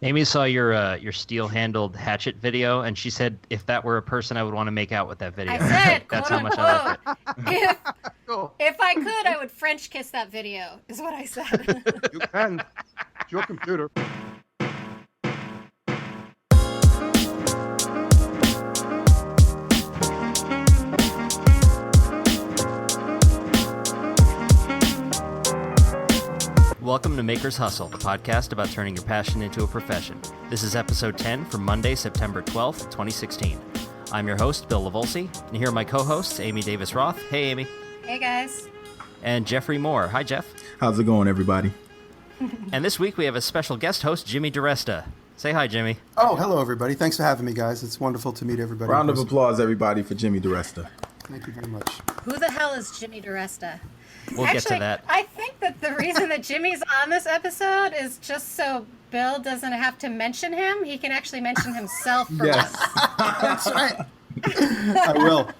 Amy saw your steel-handled hatchet video, and she said if that were a person, I would want to make out with that video. I said, That's quote how much I unquote, love it. if I could, I would French kiss that video, is what I said. You can. It's your computer. Welcome to Maker's Hustle, the podcast about turning your passion into a profession. This is episode 10 for Monday, September 12th, 2016. I'm your host, Bill Lavolsi, and here are my co-hosts, Amy Davis-Roth. Hey, Amy. Hey, guys. And Jeffrey Moore. Hi, Jeff. How's it going, everybody? And this week we have a special guest host, Jimmy DiResta. Say hi, Jimmy. Oh, hello, everybody. Thanks for having me, guys. It's wonderful to meet everybody. Round of applause, everybody, for Jimmy DiResta. Thank you very much. Who the hell is Jimmy DiResta? We'll get to that. I think that the reason that Jimmy's on this episode is just so Bill doesn't have to mention him. He can actually mention himself for Yes. once. That's right. I will.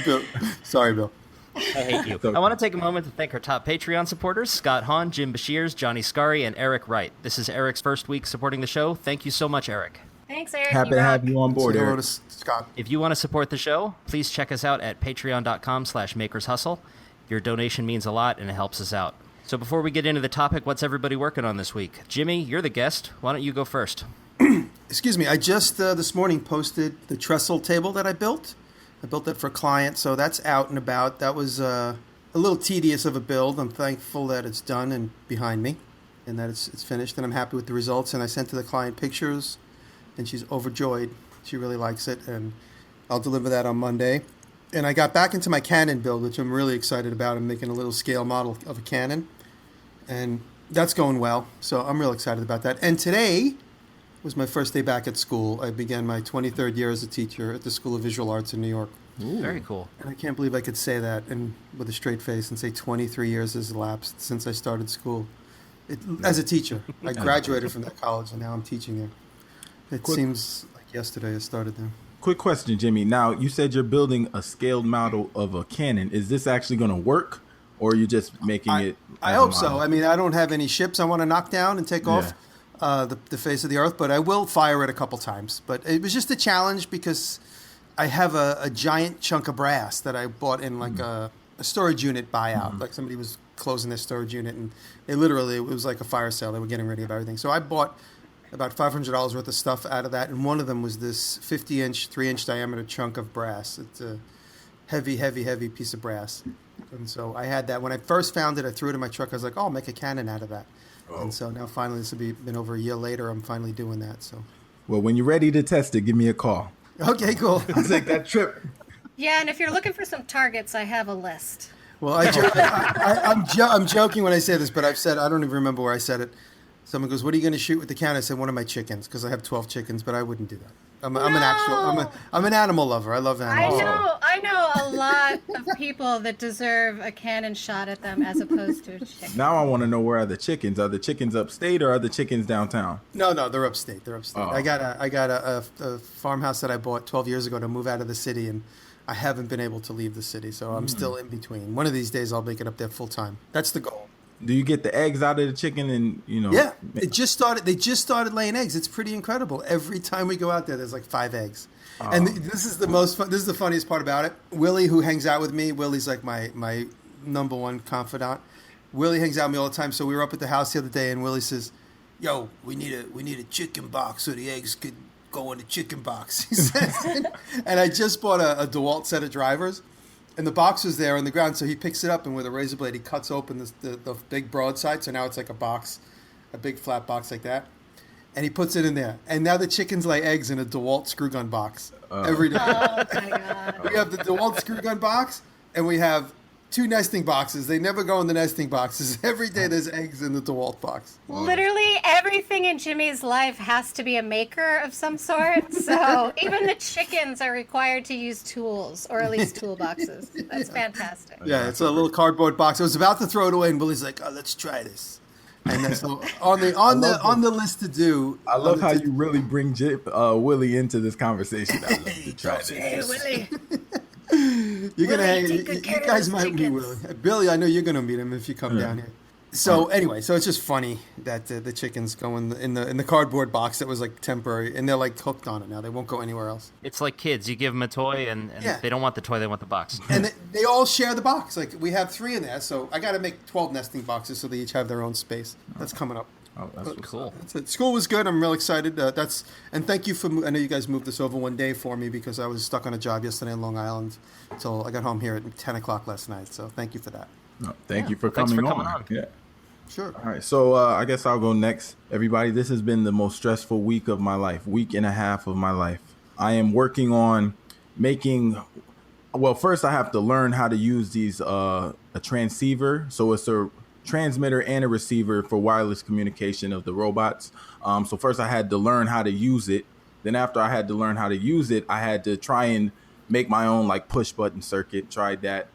Bill. Sorry, Bill. I hate you. I want to take a moment to thank our top Patreon supporters, Scott Hahn, Jim Bashirs, Johnny Scari, and Eric Wright. This is Eric's first week supporting the show. Thank you so much, Eric. Thanks, Eric. Happy to have you on board, Say hello Eric. to Scott. If you want to support the show, please check us out at patreon.com/makershustle. Your donation means a lot, and it helps us out. So before we get into the topic, what's everybody working on this week? Jimmy, you're the guest. Why don't you go first? Excuse me. I just this morning posted the trestle table that I built. I built that for a client, so that's out and about. That was a little tedious of a build. I'm thankful that it's done and behind me, and that it's finished, and I'm happy with the results. And I sent to the client pictures, and she's overjoyed. She really likes it, and I'll deliver that on Monday. And I got back into my cannon build, which I'm really excited about. I'm making a little scale model of a cannon, and that's going well. So I'm real excited about that. And today was my first day back at school. I began my 23rd year as a teacher at the School of Visual Arts in New York. Very cool. And I can't believe I could say that and with a straight face and say 23 years has elapsed since I started school as a teacher. I graduated from that college, and now I'm teaching there. It seems like yesterday I started there. Quick question, Jimmy. Now, you said you're building a scaled model of a cannon. Is this actually going to work, or are you just making it? I as a hope so. model? I mean, I don't have any ships I want to knock down and take off the face of the earth, but I will fire it a couple times. But it was just a challenge because I have a giant chunk of brass that I bought in like a storage unit buyout. Like somebody was closing their storage unit, and it was like a fire sale. They were getting rid of everything. So I bought about $500 worth of stuff out of that, and one of them was this 50-inch, 3-inch diameter chunk of brass. It's a heavy, heavy, heavy piece of brass. And so I had that. When I first found it, I threw it in my truck. I was like, oh, I'll make a cannon out of that. Oh. And so now finally, this will been over a year later, I'm finally doing that. So, Well, when you're ready to test it, give me a call. okay, cool. I'll take that trip. Yeah, and if you're looking for some targets, I have a list. Well, I'm joking when I say this, but I've said, I don't even remember where I said it. Someone goes, what are you going to shoot with the cannon? I said, one of my chickens, because I have 12 chickens, but I wouldn't do that. I'm an animal lover. I love animals. I know a lot of people that deserve a cannon shot at them as opposed to a chicken. Now I want to know, where are the chickens? Are the chickens upstate, or are the chickens downtown? No, they're upstate. They're upstate. Oh. I got a farmhouse that I bought 12 years ago to move out of the city, and I haven't been able to leave the city, so I'm still in between. One of these days, I'll make it up there full time. That's the goal. Do you get the eggs out of the chicken and, Yeah, they just started laying eggs. It's pretty incredible. Every time we go out there, there's like 5 eggs. Oh. And this is the most fun. This is the funniest part about it. Willie, who hangs out with me, Willie's like my number one confidant. Willie hangs out with me all the time. So we were up at the house the other day, and Willie says, "Yo, we need a chicken box so the eggs could go in the chicken box." He says, and I just bought a DeWalt set of drivers. And the box was there on the ground, so he picks it up, and with a razor blade, he cuts open the big broadside, so now it's like a box, a big flat box like that. And he puts it in there. And now the chickens lay eggs in a DeWalt screw gun box every day. Oh, my God. We have the DeWalt screw gun box, and we have 2 nesting boxes. They never go in the nesting boxes. Every day there's eggs in the DeWalt box. Literally everything in Jimmy's life has to be a maker of some sort. So even the chickens are required to use tools, or at least toolboxes. That's fantastic. Yeah, it's a little cardboard box. I was about to throw it away, and Billy's like, "Oh, let's try this." And then so on the list to do. I love how you really bring Willie into this conversation. I love to try this. Hey, Willie. You're gonna Willie, hang. take You good care of guys those might meet chickens. Willie. Billy, I know you're gonna meet him if you come down here. So anyway, so it's just funny that the chickens go in the cardboard box that was like temporary, and they're like hooked on it now. They won't go anywhere else. It's like kids. You give them a toy, and Yeah. they don't want the toy. They want the box. And they all share the box. Like we have 3 in there, so I got to make 12 nesting boxes so they each have their own space. That's coming up. Oh, that's what's Cool. up. That's it. School was good. I'm real excited. And thank you for. I know you guys moved this over one day for me because I was stuck on a job yesterday in Long Island until I got home here at 10 o'clock last night. So thank you for that. No, thank you for Thanks coming for coming on. on. Yeah. Sure. All right, so I guess I'll go next. Everybody, this has been the most stressful week of my life, week and a half of my life. I am working on making, well, first I have to learn how to use these, a transceiver. So it's a transmitter and a receiver for wireless communication of the robots. So first I had to learn how to use it. Then after I had to learn how to use it, I had to try and make my own like push button circuit, tried that.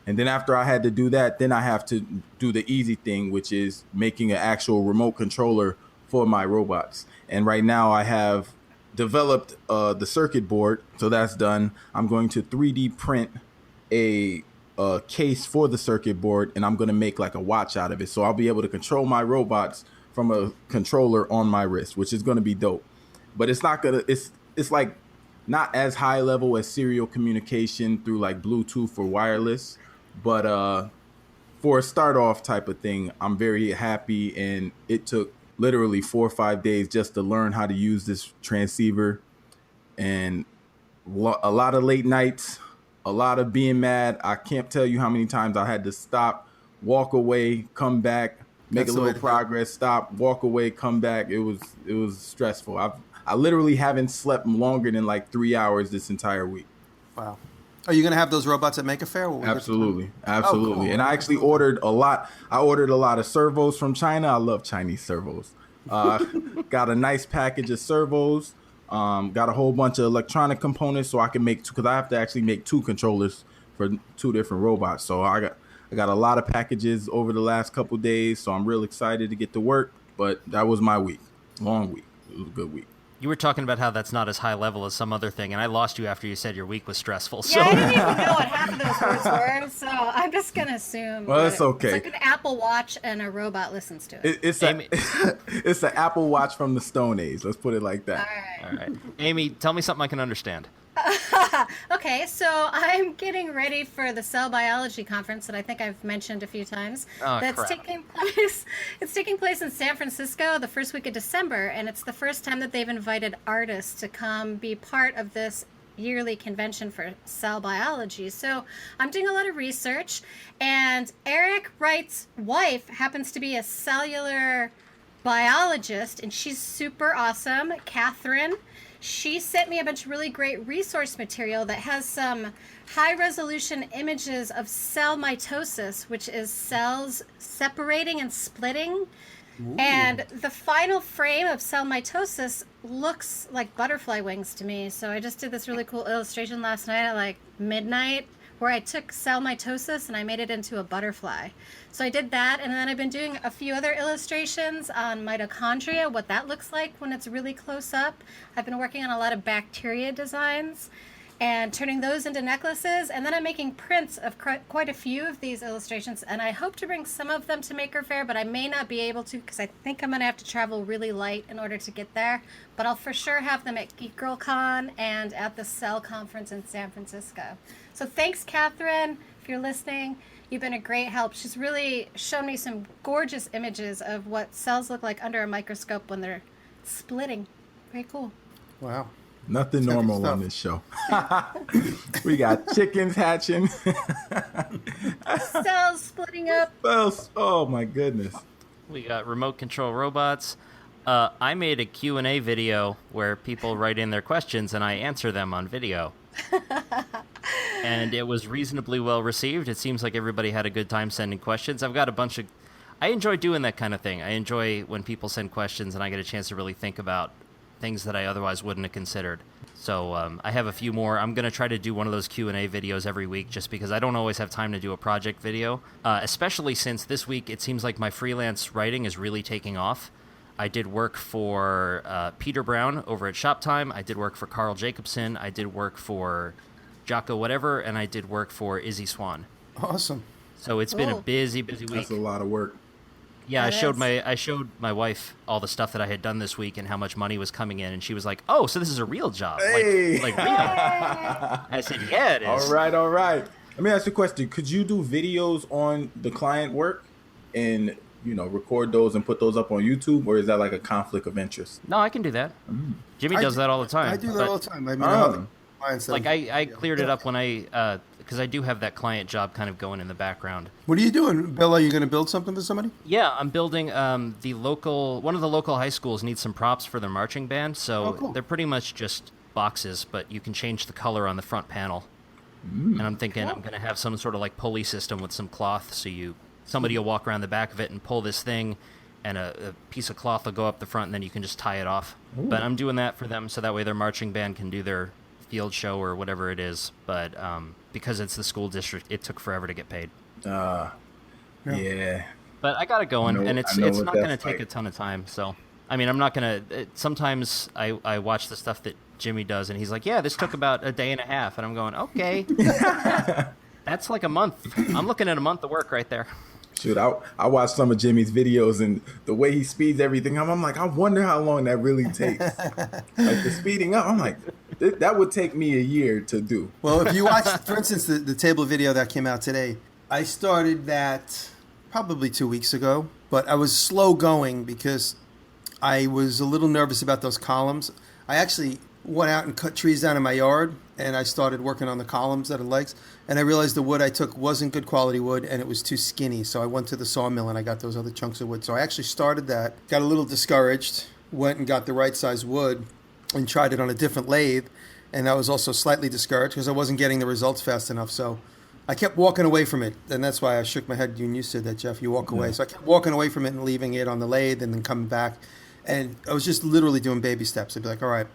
And then after I had to do that, then I have to do the easy thing, which is making an actual remote controller for my robots. And right now I have developed the circuit board. So that's done. I'm going to 3D print a case for the circuit board, and I'm going to make like a watch out of it. So I'll be able to control my robots from a controller on my wrist, which is going to be dope. But it's not going to, it's like not as high level as serial communication through like Bluetooth or wireless. But for a start off type of thing, I'm very happy. And it took literally 4 or 5 days just to learn how to use this transceiver. And a lot of late nights, a lot of being mad. I can't tell you how many times I had to stop, walk away, come back, make That's a the way little to go. progress, stop, walk away, come back. It was stressful. I literally haven't slept longer than like 3 hours this entire week. Wow. Are you going to have those robots at Make a Fair? Absolutely. Oh, cool. And I actually ordered a lot. I ordered a lot of servos from China. I love Chinese servos. Got a nice package of servos. Got a whole bunch of electronic components so I can make, because I have to actually make 2 controllers for 2 different robots. So I got a lot of packages over the last couple days. So I'm real excited to get to work. But that was my week. Long week. It was a good week. You were talking about how that's not as high level as some other thing, and I lost you after you said your week was stressful. So Yeah, I didn't even know what half of those words were, so I'm just gonna assume. Well, that that's okay. It's like an Apple Watch and a robot listens to it. It's Amy- it's an Apple Watch from the Stone Age. Let's put it like that. All all right, Amy, tell me something I can understand. Okay, so I'm getting ready for the cell biology conference that I think I've mentioned a few times. Oh, That's crap. taking place. It's taking place in San Francisco the first week of December, and it's the first time that they've invited artists to come be part of this yearly convention for cell biology. So I'm doing a lot of research, and Eric Wright's wife happens to be a cellular biologist, and she's super awesome, Catherine. She sent me a bunch of really great resource material that has some high resolution images of cell mitosis, which is cells separating and splitting. And the final frame of cell mitosis looks like butterfly wings to me. So I just did this really cool illustration last night at like midnight where I took cell mitosis and I made it into a butterfly. So I did that, and then I've been doing a few other illustrations on mitochondria, what that looks like when it's really close up. I've been working on a lot of bacteria designs and turning those into necklaces, and then I'm making prints of quite a few of these illustrations, and I hope to bring some of them to Maker Faire, but I may not be able to because I think I'm going to have to travel really light in order to get there, but I'll for sure have them at Geek Girl Con and at the Cell Conference in San Francisco. So thanks, Catherine, if you're listening. You've been a great help. She's really shown me some gorgeous images of what cells look like under a microscope when they're splitting. Very cool. Wow. Nothing Heavy normal stuff. on this show. We got chickens hatching. Cells splitting up. Oh my goodness. We got remote control robots. I made a Q&A video where people write in their questions and I answer them on video. And it was reasonably well received. It seems like everybody had a good time sending questions. I've got a bunch of... I enjoy doing that kind of thing. I enjoy when people send questions and I get a chance to really think about things that I otherwise wouldn't have considered. So I have a few more. I'm going to try to do one of those Q&A videos every week just because I don't always have time to do a project video, especially since this week it seems like my freelance writing is really taking off. I did work for Peter Brown over at Shoptime. I did work for Carl Jacobson. I did work for Jocko Whatever, and I did work for Izzy Swan. Awesome. So it's been a Cool. busy week. That's a lot of work. Yeah, That is. I showed my wife all the stuff that I had done this week and how much money was coming in, and she was like, "Oh, so this is a real job, Hey! like real." I said, "Yeah, it is." All right, all right. Let me ask you a question. Could you do videos on the client work and, record those and put those up on YouTube, or is that like a conflict of interest? No, I can do that. Jimmy does that all the time. I do that but, all the time. I mean, Like I cleared it up when because I do have that client job kind of going in the background. What are you doing, Bill? Are you going to build something for somebody? Yeah, I'm building one of the local high schools needs some props for their marching band, so cool. they're pretty much just boxes, but you can change the color on the front panel. And I'm thinking I'm going to have some sort of like pulley system with some cloth, so somebody will walk around the back of it and pull this thing, and a piece of cloth will go up the front, and then you can just tie it off. Ooh. But I'm doing that for them, so that way their marching band can do their field show or whatever it is. But because it's the school district, it took forever to get paid. Yeah. But I got it going, and it's what not going to that's take like. a ton of time. So, I mean, I'm not going to... Sometimes I watch the stuff that Jimmy does, and he's like, yeah, this took about a day and a half. And I'm going, okay. That's like a month. I'm looking at a month of work right there. Shoot, I watched some of Jimmy's videos, and the way he speeds everything up, I'm like, I wonder how long that really takes. Like the speeding up, I'm like, that would take me a year to do. Well, if you watch, for instance, the table video that came out today, I started that probably 2 weeks ago, but I was slow going because I was a little nervous about those columns. I actually went out and cut trees down in my yard, and I started working on the columns that are legs, and I realized the wood I took wasn't good quality wood, and it was too skinny, so I went to the sawmill and I got those other chunks of wood. So I actually started that, got a little discouraged, went and got the right size wood and tried it on a different lathe, and I was also slightly discouraged because I wasn't getting the results fast enough. So I kept walking away from it, and that's why I shook my head when you said that, Jeff. You walk away. So I kept walking away from it and leaving it on the lathe and then coming back, and I was just literally doing baby steps. I'd be like, all right,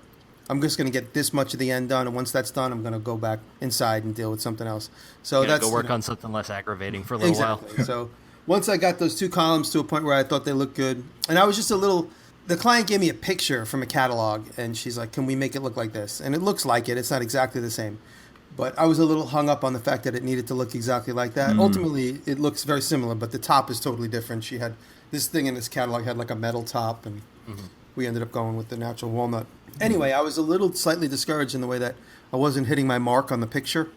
I'm just going to get this much of the end done, and once that's done, I'm going to go back inside and deal with something else. So that's go work on something less aggravating for a little while. So once I got those two columns to a point where I thought they looked good, and I was just a little... The client gave me a picture from a catalog, and she's like, can we make it look like this? And it looks like it. It's not exactly the same. But I was a little hung up on the fact that it needed to look exactly like that. Ultimately, it looks very similar, but the top is totally different. She had... This thing in this catalog had like a metal top, and we ended up going with the natural walnut. Anyway, I was a little slightly discouraged in the way that I wasn't hitting my mark on the picture.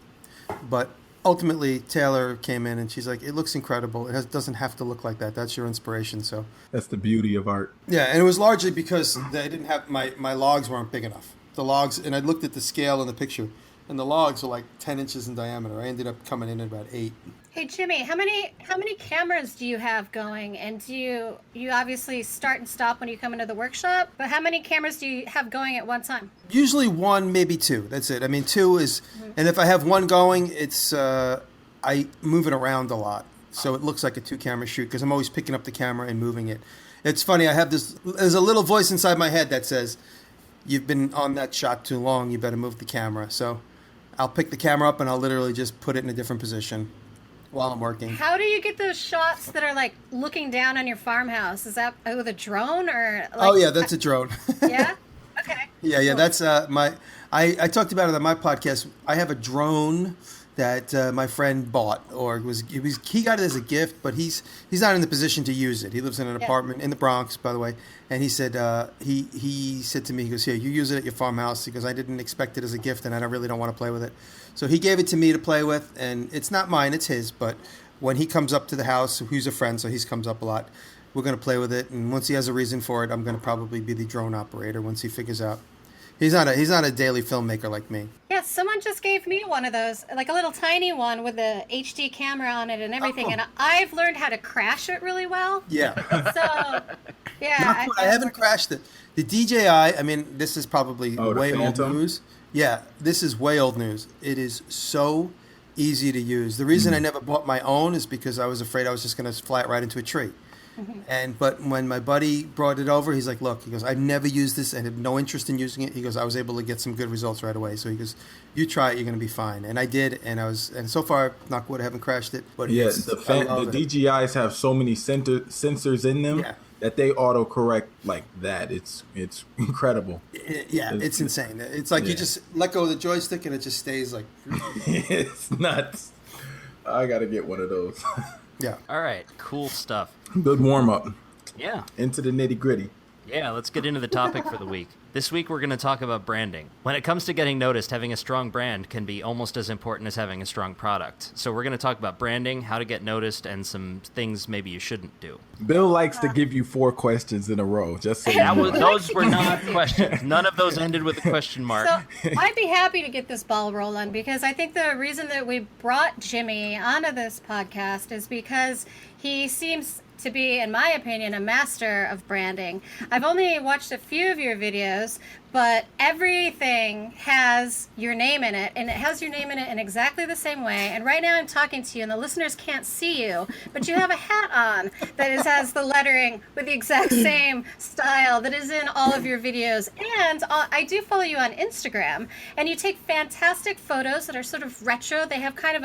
But ultimately, Taylor came in and she's like, it looks incredible. Doesn't have to look like that. That's your inspiration. So That's the beauty of art. yeah, and it was largely because they didn't have my logs weren't big enough. The logs, and I looked at the scale in the picture, and the logs were like 10 inches in diameter. I ended up coming in at about 8. Hey Jimmy, how many cameras do you have going? And do you obviously start and stop when you come into the workshop? But how many cameras do you have going at one time? Usually 1, maybe 2. That's it. I mean, 2 is, and if I have 1 going, it's I move it around a lot, so it looks like a 2-camera shoot because I'm always picking up the camera and moving it. It's funny. I have there's a little voice inside my head that says, "You've been on that shot too long. You better move the camera." So I'll pick the camera up and I'll literally just put it in a different position while I'm working. How do you get those shots that are like looking down on your farmhouse? Is that with a drone or? Like, Oh yeah, that's a drone. Yeah. Okay. Yeah. Cool. That's I talked about it on my podcast. I have a drone that my friend bought, or he got it as a gift, but he's not in the position to use it. He lives in an apartment in the Bronx, by the way, and he said he said to me, he goes, "Here, you use it at your farmhouse." He goes, "I didn't expect it as a gift, and I really don't want to play with it." So he gave it to me to play with, and it's not mine, it's his. But when he comes up to the house, he's a friend, so he comes up a lot. We're going to play with it, and once he has a reason for it, I'm going to probably be the drone operator once he figures out. He's not a daily filmmaker like me. Yeah, someone just gave me one of those, like a little tiny one with a HD camera on it and everything, and I've learned how to crash it really well. Yeah. So, yeah. I haven't crashed it. The DJI, I mean, this is probably way old Phantom? news. Yeah, this is way old news. It is so easy to use. The reason I never bought my own is because I was afraid I was just going to fly it right into a tree. But when my buddy brought it over, he's like, "Look," he goes, "I've never used this. I had no interest in using it." He goes, "I was able to get some good results right away." So he goes, "You try it, you're going to be fine." And I did, and so far, knock wood, I haven't crashed it. But Yeah, I the love it. DJIs have so many sensors in them that they autocorrect like that. It's incredible. Yeah, it's insane. It's like you just let go of the joystick and it just stays like. It's nuts. I gotta get one of those. Yeah. All right, cool stuff. Good warm up. Yeah. Into the nitty gritty. Yeah, let's get into the topic for the week. This week we're going to talk about branding. When it comes to getting noticed, having a strong brand can be almost as important as having a strong product. So we're going to talk about branding, how to get noticed, and some things maybe you shouldn't do. Bill likes to give you 4 questions in a row, just so you know. Those were not questions. None of those ended with a question mark. So I'd be happy to get this ball rolling because I think the reason that we brought Jimmy onto this podcast is because he seems to be, in my opinion, a master of branding. I've only watched a few of your videos, but everything has your name in it, and it has your name in it in exactly the same way. And right now I'm talking to you, and the listeners can't see you, but you have a hat on that has the lettering with the exact same style that is in all of your videos. And I do follow you on Instagram, and you take fantastic photos that are sort of retro. They have kind of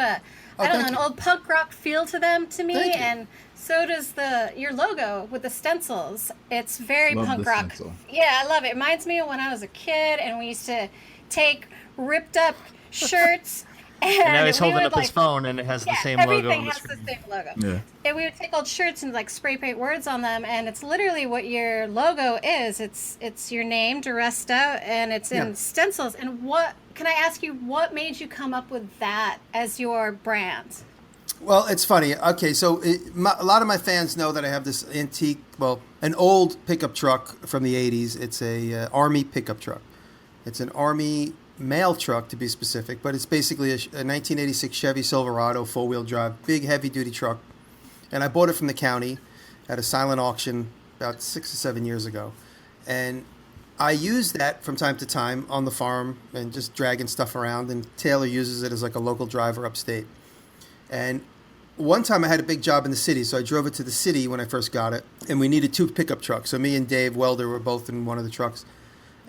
an old punk rock feel to them to me, and so does your logo with the stencils. It's very punk rock. Stencil. Yeah, I love it. It reminds me of when I was a kid and we used to take ripped up shirts. And now he's holding up his phone and it has the same logo on the screen. Everything has the same logo. Yeah. And we would take old shirts and spray paint words on them, and it's literally what your logo is. It's your name, DiResta, and it's in stencils. And can I ask you, what made you come up with that as your brand? Well, it's funny. Okay, so a lot of my fans know that I have this antique, an old pickup truck from the 80s. It's a Army pickup truck. It's an Army mail truck, to be specific, but it's basically a 1986 Chevy Silverado four-wheel drive, big heavy-duty truck. And I bought it from the county at a silent auction about 6 or 7 years ago. And I use that from time to time on the farm and just dragging stuff around, and Taylor uses it as like a local driver upstate. And one time I had a big job in the city, so I drove it to the city when I first got it, and we needed 2 pickup trucks. So me and Dave Welder were both in one of the trucks.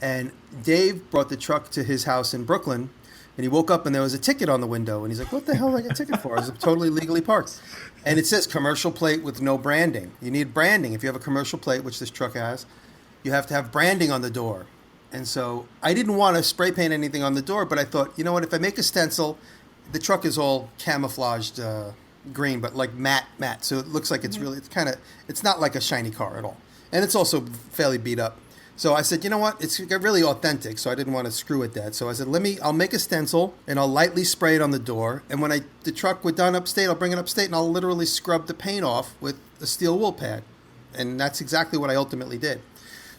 And Dave brought the truck to his house in Brooklyn, and he woke up and there was a ticket on the window. And he's like, what the hell did I get a ticket for? It was totally legally parked. And it says commercial plate with no branding. You need branding. If you have a commercial plate, which this truck has, you have to have branding on the door. And so I didn't want to spray paint anything on the door, but I thought, you know what, if I make a stencil, the truck is all camouflaged green, but like matte. So it looks like it's really, it's not like a shiny car at all. And it's also fairly beat up. So I said, you know what, it's really authentic, so I didn't want to screw with that. So I said, I'll make a stencil, and I'll lightly spray it on the door. And when the truck was done upstate, I'll bring it upstate, and I'll literally scrub the paint off with a steel wool pad. And that's exactly what I ultimately did.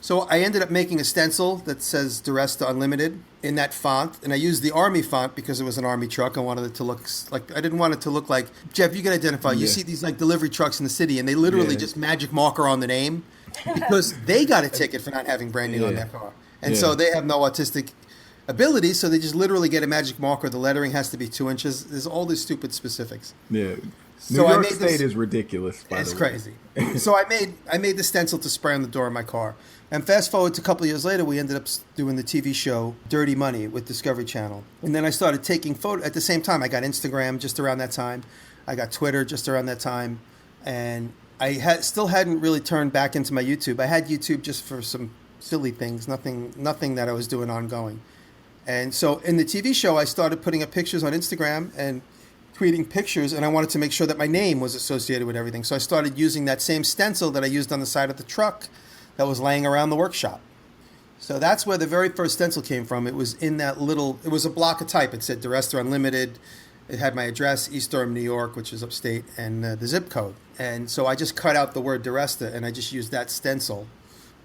So I ended up making a stencil that says DiResta Unlimited in that font. And I used the Army font because it was an Army truck. I wanted it to look I didn't want it to look like, Jeff, you can identify. You see these delivery trucks in the city, and they literally just magic marker on the name because they got a ticket for not having branding on their car. And so they have no artistic ability, so they just literally get a magic marker. The lettering has to be 2 inches. There's all these stupid specifics. Yeah. So New York State is ridiculous. It's crazy. So I made the stencil to spray on the door of my car. And fast forward to a couple of years later, we ended up doing the TV show Dirty Money with Discovery Channel. And then I started taking photos. At the same time, I got Instagram just around that time. I got Twitter just around that time. And I still hadn't really turned back into my YouTube. I had YouTube just for some silly things, nothing that I was doing ongoing. And so in the TV show, I started putting up pictures on Instagram and tweeting pictures, and I wanted to make sure that my name was associated with everything. So I started using that same stencil that I used on the side of the truck that was laying around the workshop. So that's where the very first stencil came from. It was in that it was a block of type. It said DiResta Unlimited. It had my address, East Durham, New York, which is upstate, and the zip code. And so I just cut out the word DiResta, and I just used that stencil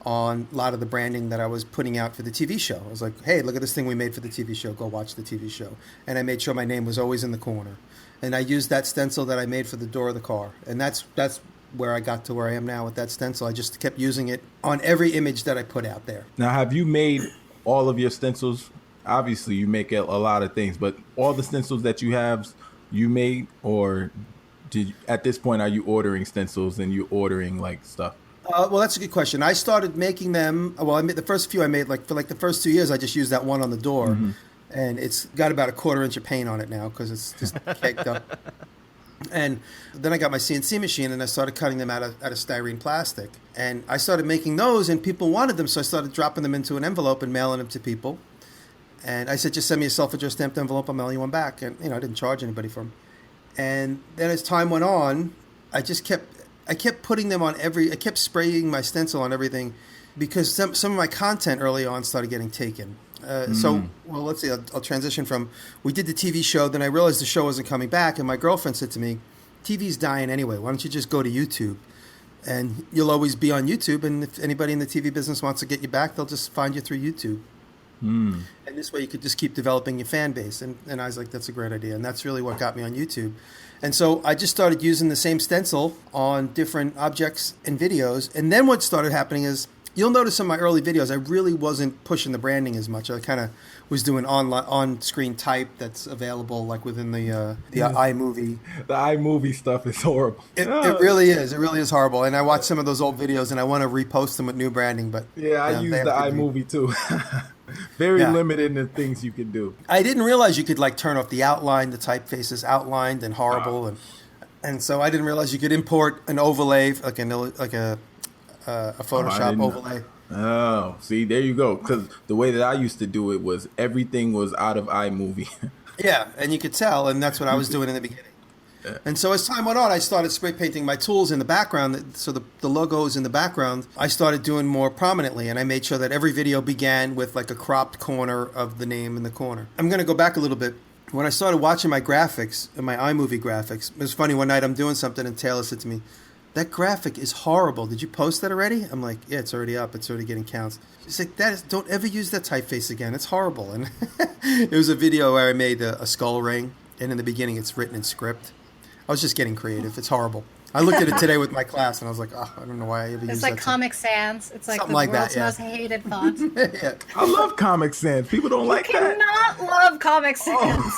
on a lot of the branding that I was putting out for the TV show. I was like, hey, look at this thing we made for the TV show. Go watch the TV show. And I made sure my name was always in the corner. And I used that stencil that I made for the door of the car. And that's where I got to where I am now with that stencil. I just kept using it on every image that I put out there. Now, have you made all of your stencils? Obviously, you make a lot of things, but all the stencils that you have, you made, or at this point, are you ordering stencils and you ordering stuff? Well, that's a good question. I started making them. Well, I made the first few. I made for the first 2 years. I just used that one on the door, and it's got about a 1/4 inch of paint on it now because it's just caked up. And then I got my CNC machine and I started cutting them out of styrene plastic. And I started making those, and people wanted them, so I started dropping them into an envelope and mailing them to people. And I said, just send me a self-addressed stamped envelope, I'll mail you one back. And I didn't charge anybody for them. And then as time went on, I kept putting them on I kept spraying my stencil on everything because some of my content early on started getting taken. Well, let's see, I'll transition from, we did the TV show, then I realized the show wasn't coming back, and my girlfriend said to me, TV's dying anyway, why don't you just go to YouTube? And you'll always be on YouTube, and if anybody in the TV business wants to get you back, they'll just find you through YouTube. And this way you could just keep developing your fan base. And I was like, that's a great idea. And that's really what got me on YouTube. And so I just started using the same stencil on different objects and videos. And then what started happening is, you'll notice in my early videos, I really wasn't pushing the branding as much. I kind of was doing on-screen type that's available like within the iMovie. The iMovie stuff is horrible. It really is. It really is horrible. And I watch some of those old videos and I want to repost them with new branding. But I use the iMovie too. Very limited in the things you can do. I didn't realize you could like turn off the outline. The typeface is outlined and horrible, and so I didn't realize you could import an overlay like a Photoshop overlay. Oh, see, there you go. Because the way that I used to do it was everything was out of iMovie. Yeah, and you could tell, and that's what I was doing in the beginning. And so as time went on, I started spray painting my tools in the background. So the logos in the background, I started doing more prominently. And I made sure that every video began with like a cropped corner of the name in the corner. I'm going to go back a little bit. When I started watching my graphics, my iMovie graphics, it was funny. One night I'm doing something and Taylor said to me, "That graphic is horrible. Did you post that already?" I'm like, "Yeah, it's already up. It's already getting counts." She's like, "Don't ever use that typeface again. It's horrible." And it was a video where I made a skull ring. And in the beginning, it's written in script. I was just getting creative. It's horrible. I looked at it today with my class, and I was like, I don't know why I ever used that. It's like Comic Sans. It's like something the like world's that, yeah. most hated font. Yeah. I love Comic Sans. People don't like that. I cannot love Comic Sans.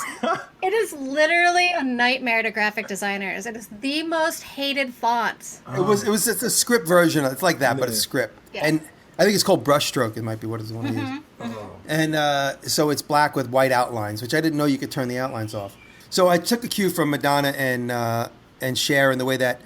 It is literally a nightmare to graphic designers. It is the most hated font. It's a script version. It's like that, but it's script. Yeah. And I think it's called brushstroke. It might be what it's one to use. And so it's black with white outlines, which I didn't know you could turn the outlines off. So I took a cue from Madonna and Cher in the way that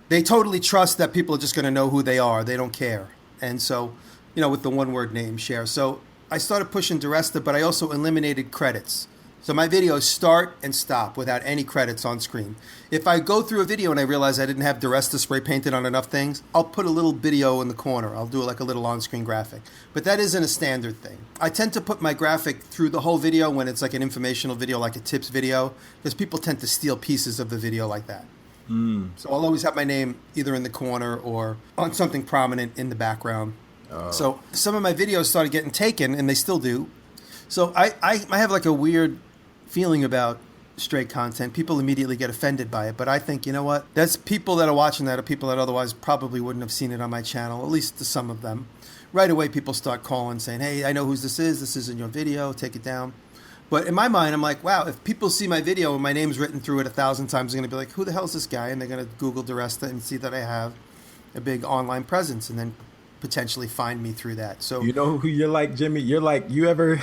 they totally trust that people are just going to know who they are. They don't care. And so, with the one-word name, Cher. So I started pushing DiResta, but I also eliminated credits. So my videos start and stop without any credits on screen. If I go through a video and I realize I didn't have DiResta spray painted on enough things, I'll put a little video in the corner. I'll do like a little on-screen graphic. But that isn't a standard thing. I tend to put my graphic through the whole video when it's like an informational video, like a tips video, because people tend to steal pieces of the video like that. So I'll always have my name either in the corner or on something prominent in the background. So some of my videos started getting taken, and they still do. So I have like a weird feeling about straight content. People immediately get offended by it, but I think, you know what? That's people that are watching that are people that otherwise probably wouldn't have seen it on my channel, at least to some of them. Right away, people start calling saying, "Hey, I know who this is. This isn't your video. Take it down." But in my mind, I'm like, wow, if people see my video and my name's written through it 1,000 times, they're going to be like, who the hell is this guy? And they're going to Google DiResta and see that I have a big online presence and then potentially find me through that. So you know who you're like, Jimmy? You're like, you ever,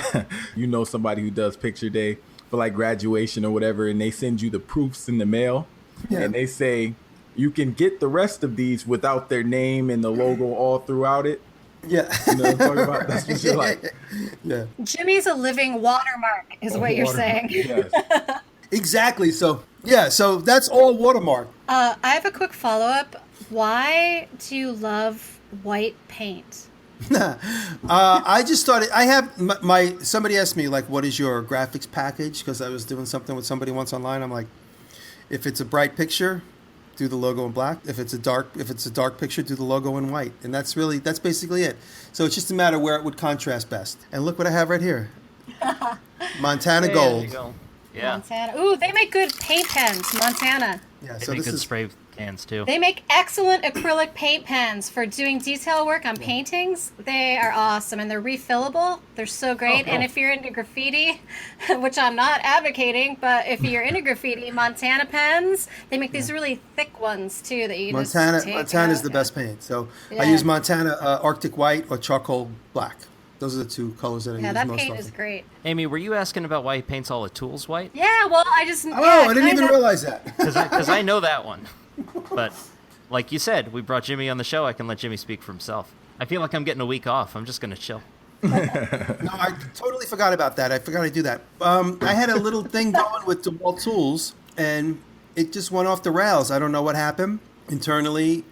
somebody who does picture day for like graduation or whatever, and they send you the proofs in the mail, and they say, you can get the rest of these without their name and the logo all throughout it. Yeah. You know what I'm talking about? That's what you're like. Yeah. Jimmy's a living watermark, is what you're saying. Yes. Exactly. So, so that's all watermark. I have a quick follow-up. Why do you love white paint? I just started. I have somebody asked me, like, what is your graphics package? Because I was doing something with somebody once online. I'm like, if it's a bright picture, do the logo in black. If it's a dark picture, do the logo in white. And that's basically it. So it's just a matter where it would contrast best. And look what I have right here. Montana Gold. There you go. Yeah. Montana. Ooh, they make good paint pens. Montana. Yeah, They so make this good is spray cans too. They make excellent acrylic paint pens for doing detail work on paintings. They are awesome, and they're refillable. They're so great. cool. And if you're into graffiti, which I'm not advocating, but if you're into graffiti, Montana pens, they make these really thick ones too that you just take Montana is out. the best paint. So Yeah. I use Montana Arctic White or charcoal black. Those are the two colors that I Yeah, use that most paint often. is great. Amy, were you asking about why he paints all the tools white? Yeah, well, I didn't even realize that. Because I know that one. But like you said, we brought Jimmy on the show. I can let Jimmy speak for himself. I feel like I'm getting a week off. I'm just going to chill. No, I totally forgot about that. I forgot to do that. I had a little thing going with DeWalt Tools, and it just went off the rails. I don't know what happened. internally,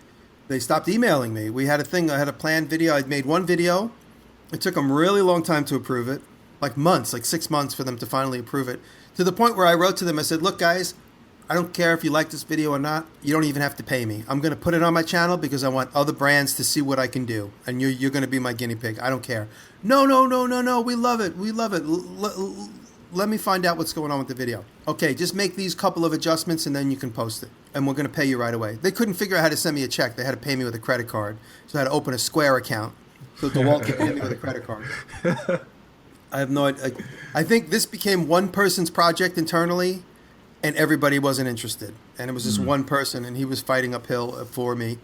they stopped emailing me. We had a thing. I had a planned video. I'd made one video. It took them really long time to approve it, like months, like 6 months for them to finally approve it, to the point where I wrote to them. I said, look, guys, I don't care if you like this video or not. You don't even have to pay me. I'm going to put it on my channel because I want other brands to see what I can do. And you're going to be my guinea pig. I don't care. No. We love it. We love it. Let me find out what's going on with the video. Okay, just make these couple of adjustments and then you can post it. And we're going to pay you right away. They couldn't figure out how to send me a check. They had to pay me with a credit card. So I had to open a Square account so DeWalt could pay me with a credit card. I have no idea. I think this became one person's project internally, and everybody wasn't interested. And it was just one person, and he was fighting uphill for me.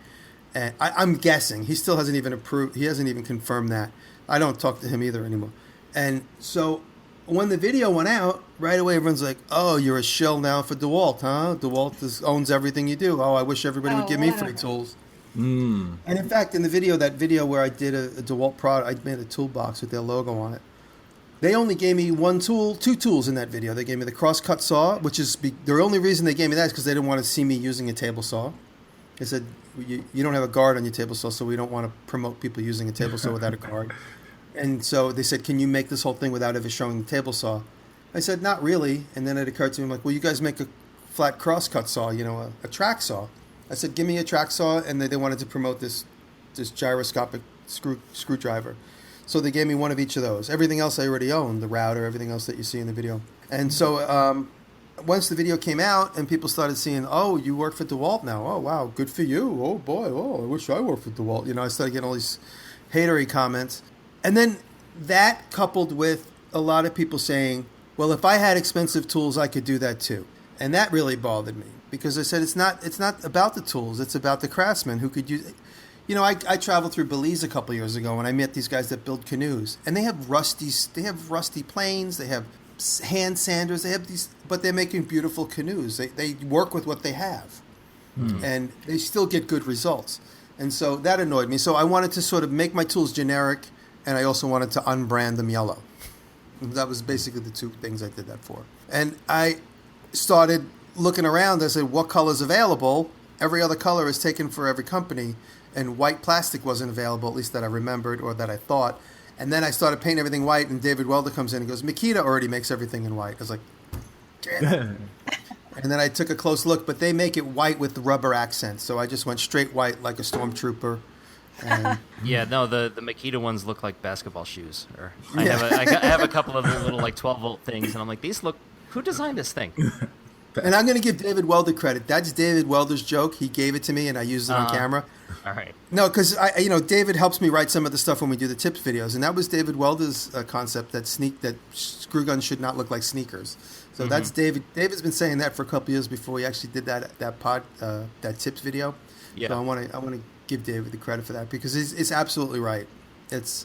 And I'm guessing. He still hasn't even approved. He hasn't even confirmed that. I don't talk to him either anymore. And so when the video went out, right away everyone's like, oh, you're a shill now for DeWalt, huh? DeWalt owns everything you do. Oh, I wish everybody would give me free tools. And in fact, in the video, that video where I did a DeWalt product, I made a toolbox with their logo on it. They only gave me two tools in that video. They gave me the cross-cut saw, which is the only reason they gave me that is because they didn't want to see me using a table saw. They said, you don't have a guard on your table saw, so we don't want to promote people using a table saw without a guard. And so they said, can you make this whole thing without ever showing the table saw? I said, not really. And then it occurred to me, like, well, you guys make a flat cross-cut saw, a track saw. I said, give me a track saw, and they wanted to promote this gyroscopic screwdriver. So they gave me one of each of those. Everything else I already owned, the router, everything else that you see in the video. And so once the video came out and people started seeing, oh, you work for DeWalt now. Oh, wow, good for you. Oh, boy, I wish I worked for DeWalt. I started getting all these hatery comments. And then that coupled with a lot of people saying, well, if I had expensive tools, I could do that too. And that really bothered me because I said, it's not about the tools. It's about the craftsman who could use it. I traveled through Belize a couple years ago and I met these guys that build canoes, and they have rusty planes, they have hand sanders, but they're making beautiful canoes. They work with what they have, and they still get good results. And so that annoyed me. So I wanted to sort of make my tools generic, and I also wanted to unbrand them yellow. And that was basically the two things I did that for. And I started looking around. I said, what color's available? Every other color is taken for every company. And white plastic wasn't available, at least that I remembered or that I thought. And then I started painting everything white, and David Welder comes in and goes, Makita already makes everything in white. I was like, damn. And then I took a close look, but they make it white with the rubber accents. So I just went straight white like a stormtrooper. And yeah, no, the Makita ones look like basketball shoes. Or I have a couple of the little like 12-volt things, and I'm like, who designed this thing? And I'm going to give David Welder credit. That's David Welder's joke. He gave it to me, and I used it on camera. All right. No, because David helps me write some of the stuff when we do the tips videos, and that was David Welder's concept that screw guns should not look like sneakers. So that's David. David's been saying that for a couple years before he actually did that tips video. Yeah. So I want to give David the credit for that because it's absolutely right. It's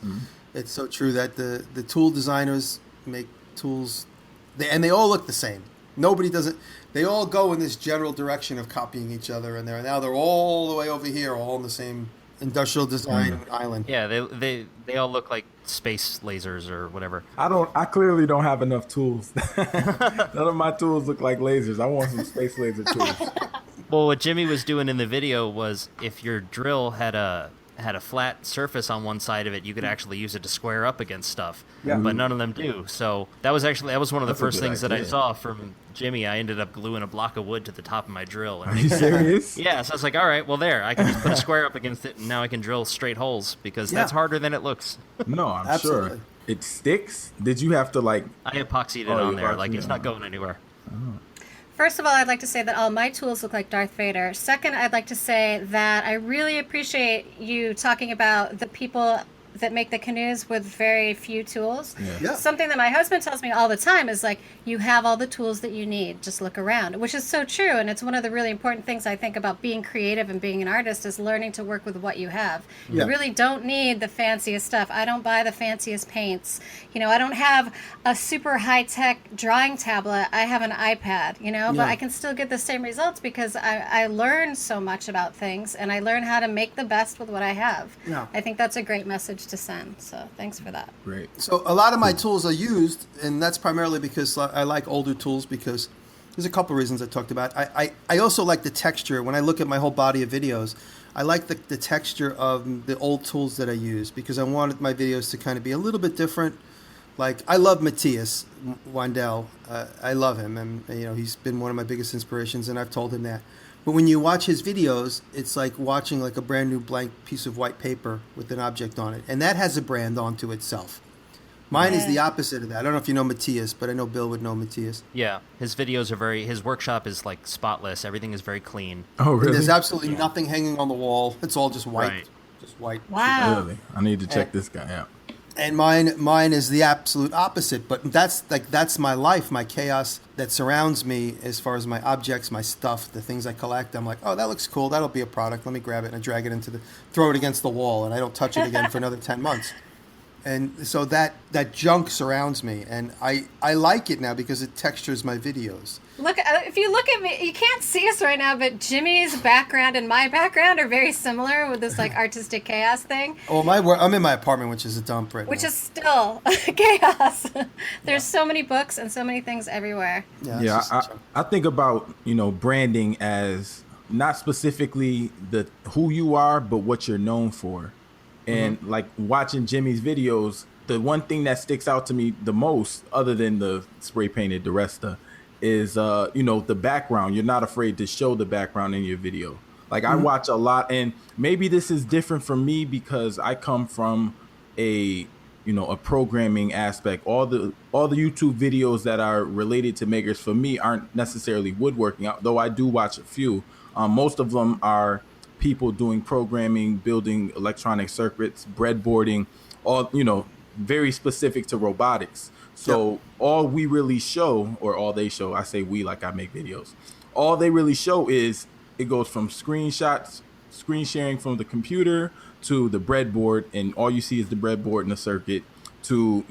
so true that the tool designers make tools, they all look the same. Nobody doesn't. They all go in this general direction of copying each other, and now they're all the way over here, all in the same industrial design island. Yeah, they all look like space lasers or whatever. I clearly don't have enough tools. None of my tools look like lasers. I want some space laser tools. Well, what Jimmy was doing in the video was if your drill had a flat surface on one side of it, you could actually use it to square up against stuff. Yeah. But none of them do. So that was one of the first things that I saw from Jimmy. I ended up gluing a block of wood to the top of my drill. Are you serious? Yeah, so I was like, all right, well, there. I can just put a square up against it, and now I can drill straight holes because that's harder than it looks. No, I'm sure. It sticks? Did you have to, I epoxied it on there. It's not going anywhere. Oh. First of all, I'd like to say that all my tools look like Darth Vader. Second, I'd like to say that I really appreciate you talking about the people that make the canoes with very few tools. Yeah. Something that my husband tells me all the time is you have all the tools that you need, just look around, which is so true. And it's one of the really important things I think about being creative and being an artist is learning to work with what you have. Yeah. You really don't need the fanciest stuff. I don't buy the fanciest paints. I don't have a super high-tech drawing tablet. I have an iPad, but I can still get the same results because I learn so much about things and I learn how to make the best with what I have. Yeah. I think that's a great message to send. So thanks for that. Great. So a lot of my tools are used, and that's primarily because I like older tools because There's a couple of reasons I talked about. I also like the texture. When I look at my whole body of videos, I like the texture of the old tools that I use because I wanted my videos to kind of be a little bit different. Like, I love Matthias Wandel. I love him, and he's been one of my biggest inspirations, and I've told him that. But when you watch his videos, it's like watching like a brand new blank piece of white paper with an object on it, and that has a brand onto itself. Mine is the opposite of that. I don't know if you know Matthias, but I know Bill would know Matthias. Yeah, his videos are his workshop is like spotless. Everything is very clean. Oh, really? There's absolutely nothing hanging on the wall. It's all just white. Right. Just white. Wow. Really? I need to check this guy out. And mine is the absolute opposite. But that's my life, my chaos that surrounds me as far as my objects, my stuff, the things I collect. I'm like, oh, that looks cool. That'll be a product. Let me grab it and I drag it throw it against the wall, and I don't touch it again for another 10 months. And so that junk surrounds me, and I like it now because it textures my videos. Look, if you look at me, you can't see us right now, but Jimmy's background and my background are very similar with this like artistic chaos thing. Well, I'm in my apartment, which is a dump right now. Which is still chaos. There's so many books and so many things everywhere. Yeah, I think about branding as not specifically who you are, but what you're known for. And like watching Jimmy's videos, the one thing that sticks out to me the most, other than the spray painted DiResta, is the background. You're not afraid to show the background in your video. Like I watch a lot, and maybe this is different from me because I come from a programming aspect. All the YouTube videos that are related to makers for me aren't necessarily woodworking, though I do watch a few. Most of them are people doing programming, building electronic circuits, breadboarding, all very specific to robotics. So all we really show, or all they show, I say we like I make videos, all they really show is it goes from screenshots, screen sharing from the computer to the breadboard, and all you see is the breadboard and the circuit, to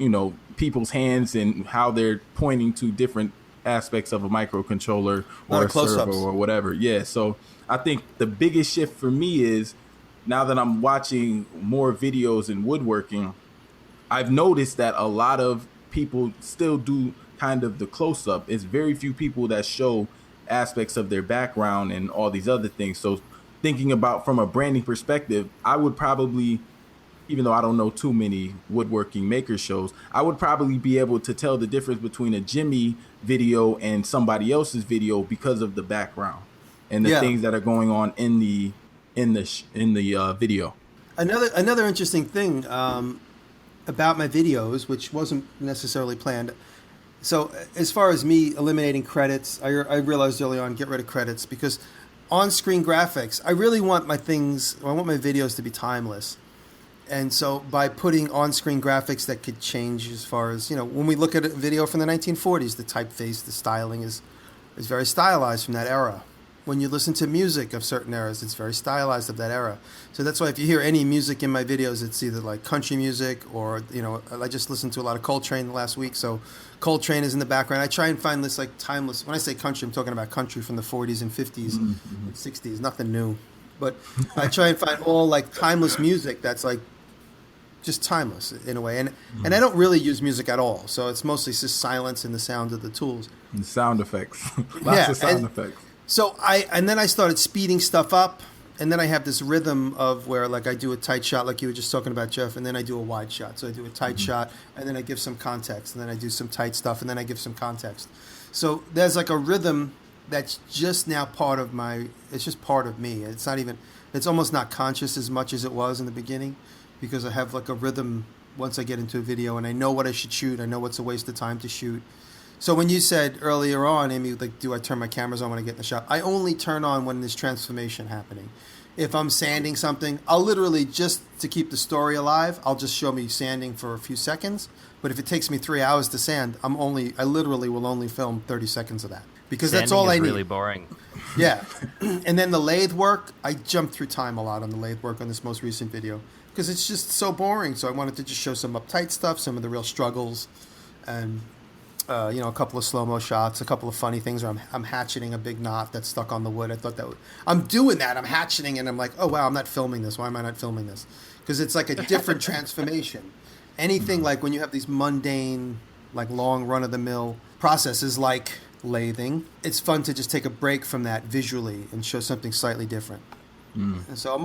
people's hands and how they're pointing to different aspects of a microcontroller or a servo or whatever. Yeah, so I think the biggest shift for me is now that I'm watching more videos in woodworking, I've noticed that a lot of people still do kind of the close-up. It's very few people that show aspects of their background and all these other things. So thinking about from a branding perspective, I would probably, even though I don't know too many woodworking maker shows, I would probably be able to tell the difference between a Jimmy video and somebody else's video because of the background and the things that are going on in the video. Another interesting thing about my videos, which wasn't necessarily planned. So as far as me eliminating credits, I realized early on, get rid of credits, because on-screen graphics, I really want my videos to be timeless. And so by putting on-screen graphics that could change as far as, when we look at a video from the 1940s, the typeface, the styling is very stylized from that era. When you listen to music of certain eras, it's very stylized of that era. So that's why if you hear any music in my videos, it's either like country music or, I just listened to a lot of Coltrane last week. So Coltrane is in the background. I try and find this like timeless. When I say country, I'm talking about country from the 40s and 50s and 60s, nothing new. But I try and find all like timeless music that's like just timeless in a way. And I don't really use music at all. So it's mostly just silence and the sound of the tools. And sound effects. Lots of sound effects. So then I started speeding stuff up, and then I have this rhythm of where like I do a tight shot like you were just talking about, Jeff, and then I do a wide shot. So I do a tight shot, and then I give some context, and then I do some tight stuff, and then I give some context. So there's like a rhythm that's just now it's just part of me. It's almost not conscious as much as it was in the beginning, because I have like a rhythm once I get into a video, and I know what I should shoot. I know what's a waste of time to shoot. So when you said earlier on, Amy, like, do I turn my cameras on when I get in the shop? I only turn on when there's transformation happening. If I'm sanding something, I'll literally, just to keep the story alive, I'll just show me sanding for a few seconds. But if it takes me 3 hours to sand, I literally will only film 30 seconds of that. Because Sanding that's all I need. Is really boring. Yeah. And then the lathe work, I jumped through time a lot on the lathe work on this most recent video, because it's just so boring. So I wanted to just show some uptight stuff, some of the real struggles, and a couple of slow-mo shots, a couple of funny things where I'm hatcheting a big knot that's stuck on the wood. I thought I'm doing that. I'm hatcheting, and I'm like, oh, wow, I'm not filming this. Why am I not filming this? Because it's like a different transformation. Anything like when you have these mundane, like long run-of-the-mill processes, like lathing. It's fun to just take a break from that visually and show something slightly different. And so I'm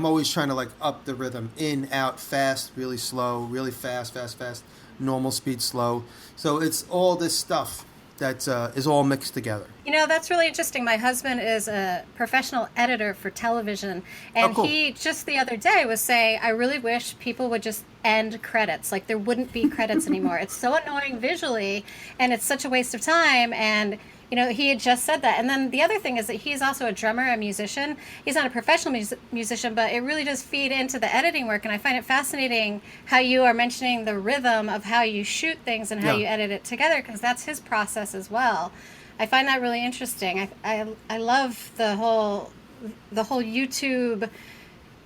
always trying to like up the rhythm, in, out, fast, really slow, really fast, normal speed, slow. So it's all this stuff that is all mixed together. You know, that's really interesting. My husband is a professional editor for television, and cool. he just the other day was saying, I really wish people would just end credits. Like, there wouldn't be credits anymore. It's so annoying visually, and it's such a waste of time. And you know, he had just said that. And then the other thing is that he's also a drummer, a musician. He's not a professional musician, but it really does feed into the editing work. And I find it fascinating how you are mentioning the rhythm of how you shoot things and how you edit it together, because that's his process as well. I find that really interesting. I love the whole YouTube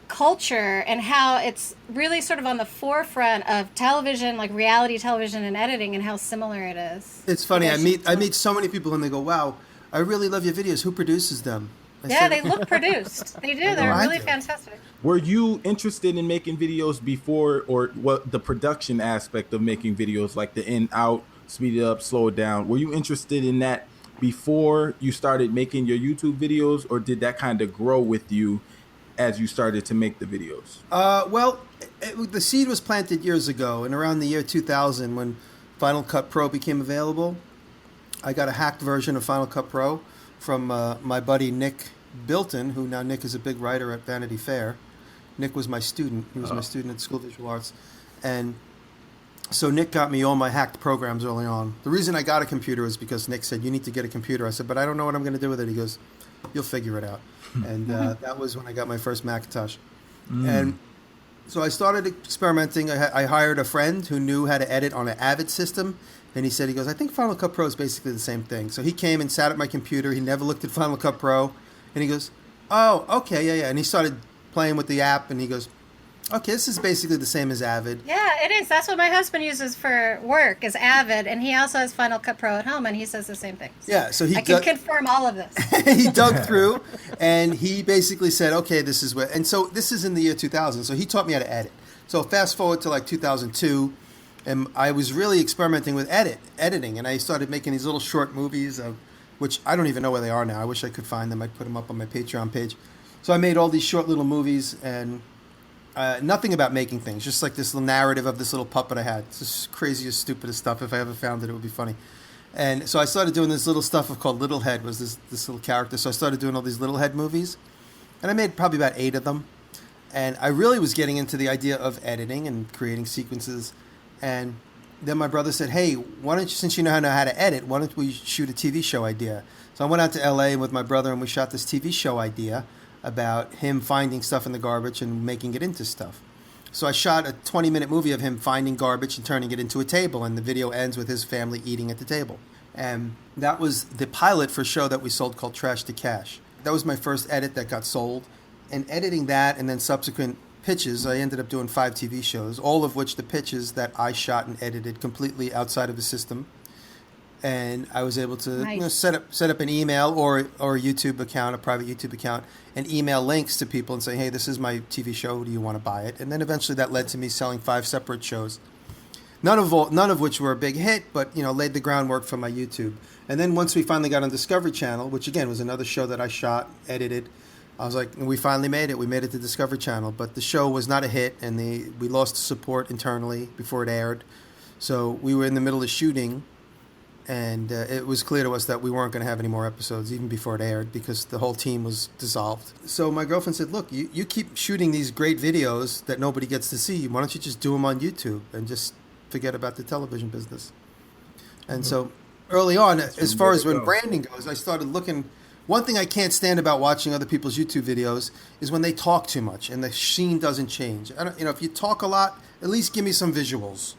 culture and how it's really sort of on the forefront of television, like reality television and editing, and how similar it is. It's funny. I meet so many people and they go, "Wow, I really love your videos. Who produces them?" They look produced. They do. They're really fantastic. Were you interested in making videos before, or what the production aspect of making videos, like the in, out, speed it up, slow it down? Were you interested in that before you started making your YouTube videos, or did that kind of grow with you as you started to make the videos? The seed was planted years ago, and around the year 2000, when Final Cut Pro became available, I got a hacked version of Final Cut Pro from my buddy Nick Bilton, who now Nick is a big writer at Vanity Fair. Nick was my student. He was my student at School of Visual Arts. And so Nick got me all my hacked programs early on. The reason I got a computer is because Nick said, "You need to get a computer." I said, "But I don't know what I'm going to do with it." He goes, "You'll figure it out." And that was when I got my first Macintosh. And so I started experimenting. I hired a friend who knew how to edit on an Avid system. And he goes, "I think Final Cut Pro is basically the same thing." So he came and sat at my computer. He never looked at Final Cut Pro. And he goes, "Oh, okay, yeah." And he started playing with the app. And he goes, "Okay, this is basically the same as Avid." Yeah, it is. That's what my husband uses for work, is Avid. And he also has Final Cut Pro at home, and he says the same thing. So I can confirm all of this. He dug through, and he basically said, "Okay, this is what." And so this is in the year 2000. So he taught me how to edit. So fast forward to like 2002, and I was really experimenting with editing, and I started making these little short movies, which I don't even know where they are now. I wish I could find them. I'd put them up on my Patreon page. So I made all these short little movies, and nothing about making things, just like this little narrative of this little puppet I had. It's just craziest, stupidest stuff. If I ever found it, it would be funny. And so I started doing this little stuff called Little Head, was this little character. So I started doing all these Little Head movies, and I made probably about 8 of them. And I really was getting into the idea of editing and creating sequences. And then my brother said, "Hey, why don't you, since you know how to edit, why don't we shoot a TV show idea?" So I went out to LA with my brother, and we shot this TV show idea about him finding stuff in the garbage and making it into stuff. So I shot a 20-minute movie of him finding garbage and turning it into a table, and the video ends with his family eating at the table. And that was the pilot for a show that we sold called Trash to Cash. That was my first edit that got sold. And editing that and then subsequent pitches, I ended up doing 5 TV shows, all of which the pitches that I shot and edited completely outside of the system. And I was able to set up an email or a YouTube account, a private YouTube account, and email links to people and say, "Hey, this is my TV show. Do you want to buy it?" And then eventually that led to me selling 5 separate shows, none of which were a big hit, but laid the groundwork for my YouTube. And then once we finally got on Discovery Channel, which again was another show that I shot, edited, I was like, we finally made it. We made it to Discovery Channel, but the show was not a hit, and we lost support internally before it aired. So we were in the middle of shooting. And it was clear to us that we weren't going to have any more episodes even before it aired, because the whole team was dissolved. So my girlfriend said, "Look, you keep shooting these great videos that nobody gets to see. Why don't you just do them on YouTube and just forget about the television business?" And so early on, as far as when branding goes, I started looking. One thing I can't stand about watching other people's YouTube videos is when they talk too much and the scene doesn't change. If you talk a lot, at least give me some visuals.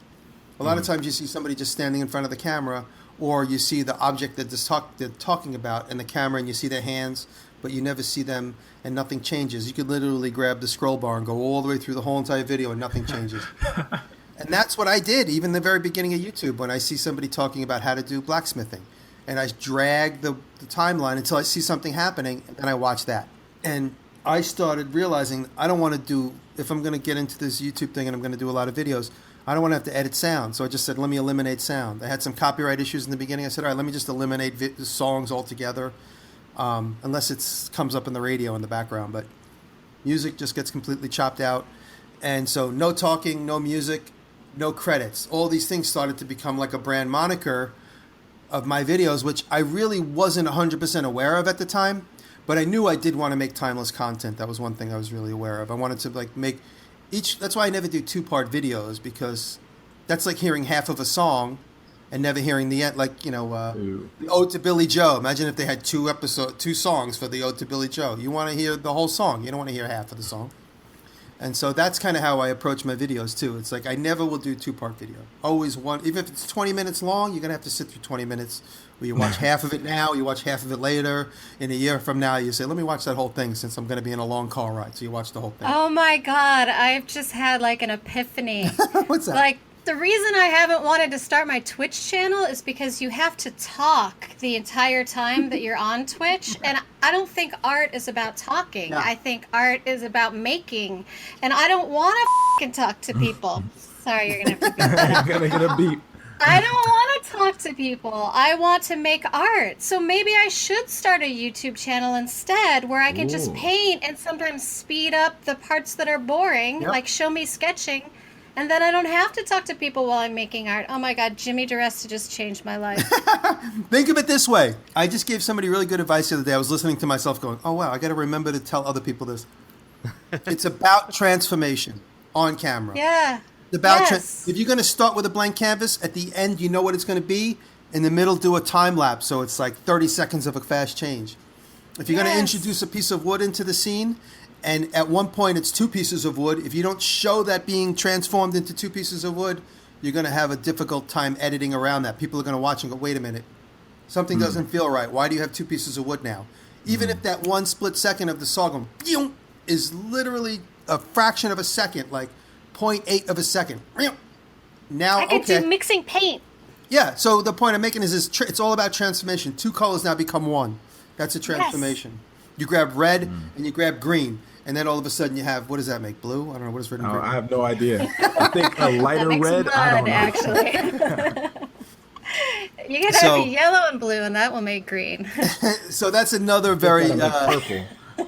A lot of times you see somebody just standing in front of the camera, or you see the object that they're talking about in the camera, and you see their hands, but you never see them, and nothing changes. You could literally grab the scroll bar and go all the way through the whole entire video, and nothing changes. And that's what I did, even in the very beginning of YouTube, when I see somebody talking about how to do blacksmithing. And I drag the timeline until I see something happening, and then I watch that. And I started realizing I don't want to do, if I'm going to get into this YouTube thing and I'm going to do a lot of videos, I don't want to have to edit sound. So I just said, let me eliminate sound. I had some copyright issues in the beginning. I said, all right, let me just eliminate songs altogether, unless it comes up in the radio in the background. But music just gets completely chopped out. And so no talking, no music, no credits. All these things started to become like a brand moniker of my videos, which I really wasn't 100% aware of at the time. But I knew I did want to make timeless content. That was one thing I was really aware of. I wanted to like make that's why I never do 2-part videos, because that's like hearing half of a song and never hearing the end. Like, the Ode to Billy Joe. Imagine if they had 2 songs for the Ode to Billy Joe. You want to hear the whole song. You don't want to hear half of the song. And so that's kind of how I approach my videos too. It's like I never will do 2-part video. Always one. Even if it's 20 minutes long, you're going to have to sit through 20 minutes where you watch half of it now, you watch half of it later. In a year from now, you say, let me watch that whole thing since I'm going to be in a long car ride. So you watch the whole thing. Oh my God. I've just had like an epiphany. What's that? Like, the reason I haven't wanted to start my Twitch channel is because you have to talk the entire time that you're on Twitch. And I don't think art is about talking. No. I think art is about making. And I don't want to fucking talk to people. Sorry, you're going to have to beep that out. You're gonna get a beep. I don't want to talk to people. I want to make art. So maybe I should start a YouTube channel instead where I can just paint and sometimes speed up the parts that are boring, like show me sketching. And then I don't have to talk to people while I'm making art. Oh my God, Jimmy DiResta just changed my life. Think of it this way. I just gave somebody really good advice the other day. I was listening to myself going, oh wow, I got to remember to tell other people this. It's about transformation on camera. Yeah. About if you're going to start with a blank canvas, at the end you know what it's going to be. In the middle, do a time lapse, so it's like 30 seconds of a fast change. If you're going to introduce a piece of wood into the scene, and at one point it's 2 pieces of wood, if you don't show that being transformed into 2 pieces of wood, you're going to have a difficult time editing around that. People are going to watch and go, wait a minute, something doesn't feel right. Why do you have 2 pieces of wood now? Even if that 1 split second of the saw going is literally a fraction of a second, like 0.8 of a second. Now, I could do mixing paint. Yeah, so the point I'm making is it's all about transformation. 2 colors now become 1. That's a transformation. You grab red and you grab green, and then all of a sudden you have, what does that make? Blue? I don't know. What is red and green? I have no idea. I think a lighter that makes red. blood, I don't know. Actually. You can have yellow and blue, and that will make green. So that's another very purple.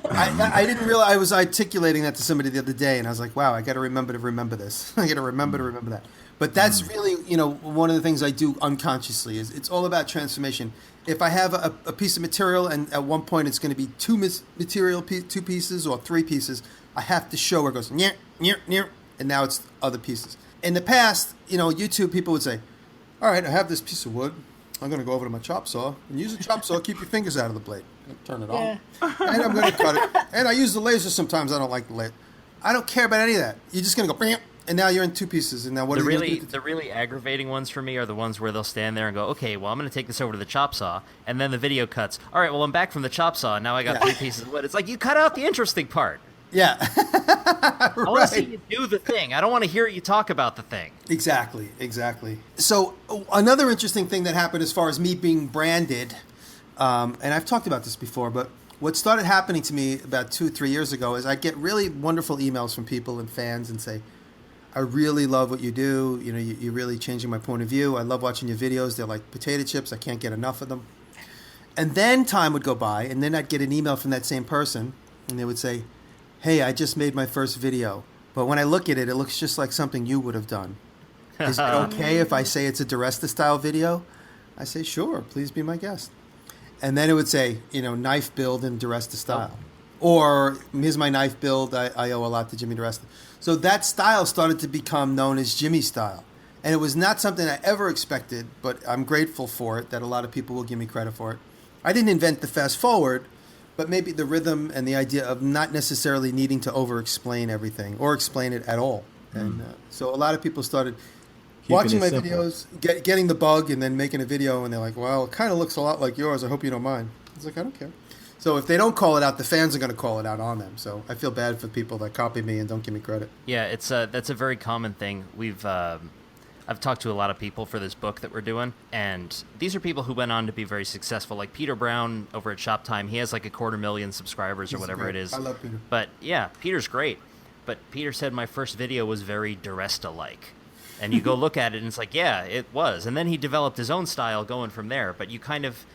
I didn't realize I was articulating that to somebody the other day, and I was like, wow, I got to remember this. I got to remember that. But that's really, one of the things I do unconsciously is it's all about transformation. If I have a piece of material and at one point it's going to be 2 pieces or 3 pieces, I have to show where it goes, and now it's other pieces. In the past, YouTube people would say, all right, I have this piece of wood. I'm going to go over to my chop saw and use a chop saw. Keep your fingers out of the blade. Turn it on. And I'm going to cut it. And I use the laser sometimes. I don't like the laser. I don't care about any of that. You're just going to go, bam, and now you're in 2 pieces. And now what are you going to do? The really aggravating ones for me are the ones where they'll stand there and go, okay, well, I'm going to take this over to the chop saw. And then the video cuts. All right, well, I'm back from the chop saw. And now I got 3 pieces of wood. It's like you cut out the interesting part. Yeah. I want to see you do the thing. I don't want to hear you talk about the thing. Exactly. So another interesting thing that happened as far as me being branded, and I've talked about this before, but what started happening to me about 2-3 years ago is I get really wonderful emails from people and fans and say, I really love what you do. You're really changing my point of view. I love watching your videos. They're like potato chips. I can't get enough of them. And then time would go by, and then I'd get an email from that same person, and they would say, hey, I just made my first video, but when I look at it, it looks just like something you would have done. Is it okay if I say it's a DiResta style video? I say, sure, please be my guest. And then it would say, knife build in DiResta style. Or here's my knife build. I owe a lot to Jimmy DiResta. So that style started to become known as Jimmy style. And it was not something I ever expected, but I'm grateful for it, that a lot of people will give me credit for it. I didn't invent the fast forward, but maybe the rhythm and the idea of not necessarily needing to over-explain everything or explain it at all. And so a lot of people started watching my videos, getting the bug, and then making a video, and they're like, well, it kind of looks a lot like yours. I hope you don't mind. I was like, I don't care. So if they don't call it out, the fans are going to call it out on them. So I feel bad for people that copy me and don't give me credit. Yeah, that's a very common thing. I've talked to a lot of people for this book that we're doing, and these are people who went on to be very successful. Like Peter Brown over at Shoptime, he has like 250,000 subscribers or whatever it is. I love Peter. But yeah, Peter's great. But Peter said my first video was very DiResta-like. And you go look at it, and it's like, yeah, it was. And then he developed his own style going from there. But you kind of,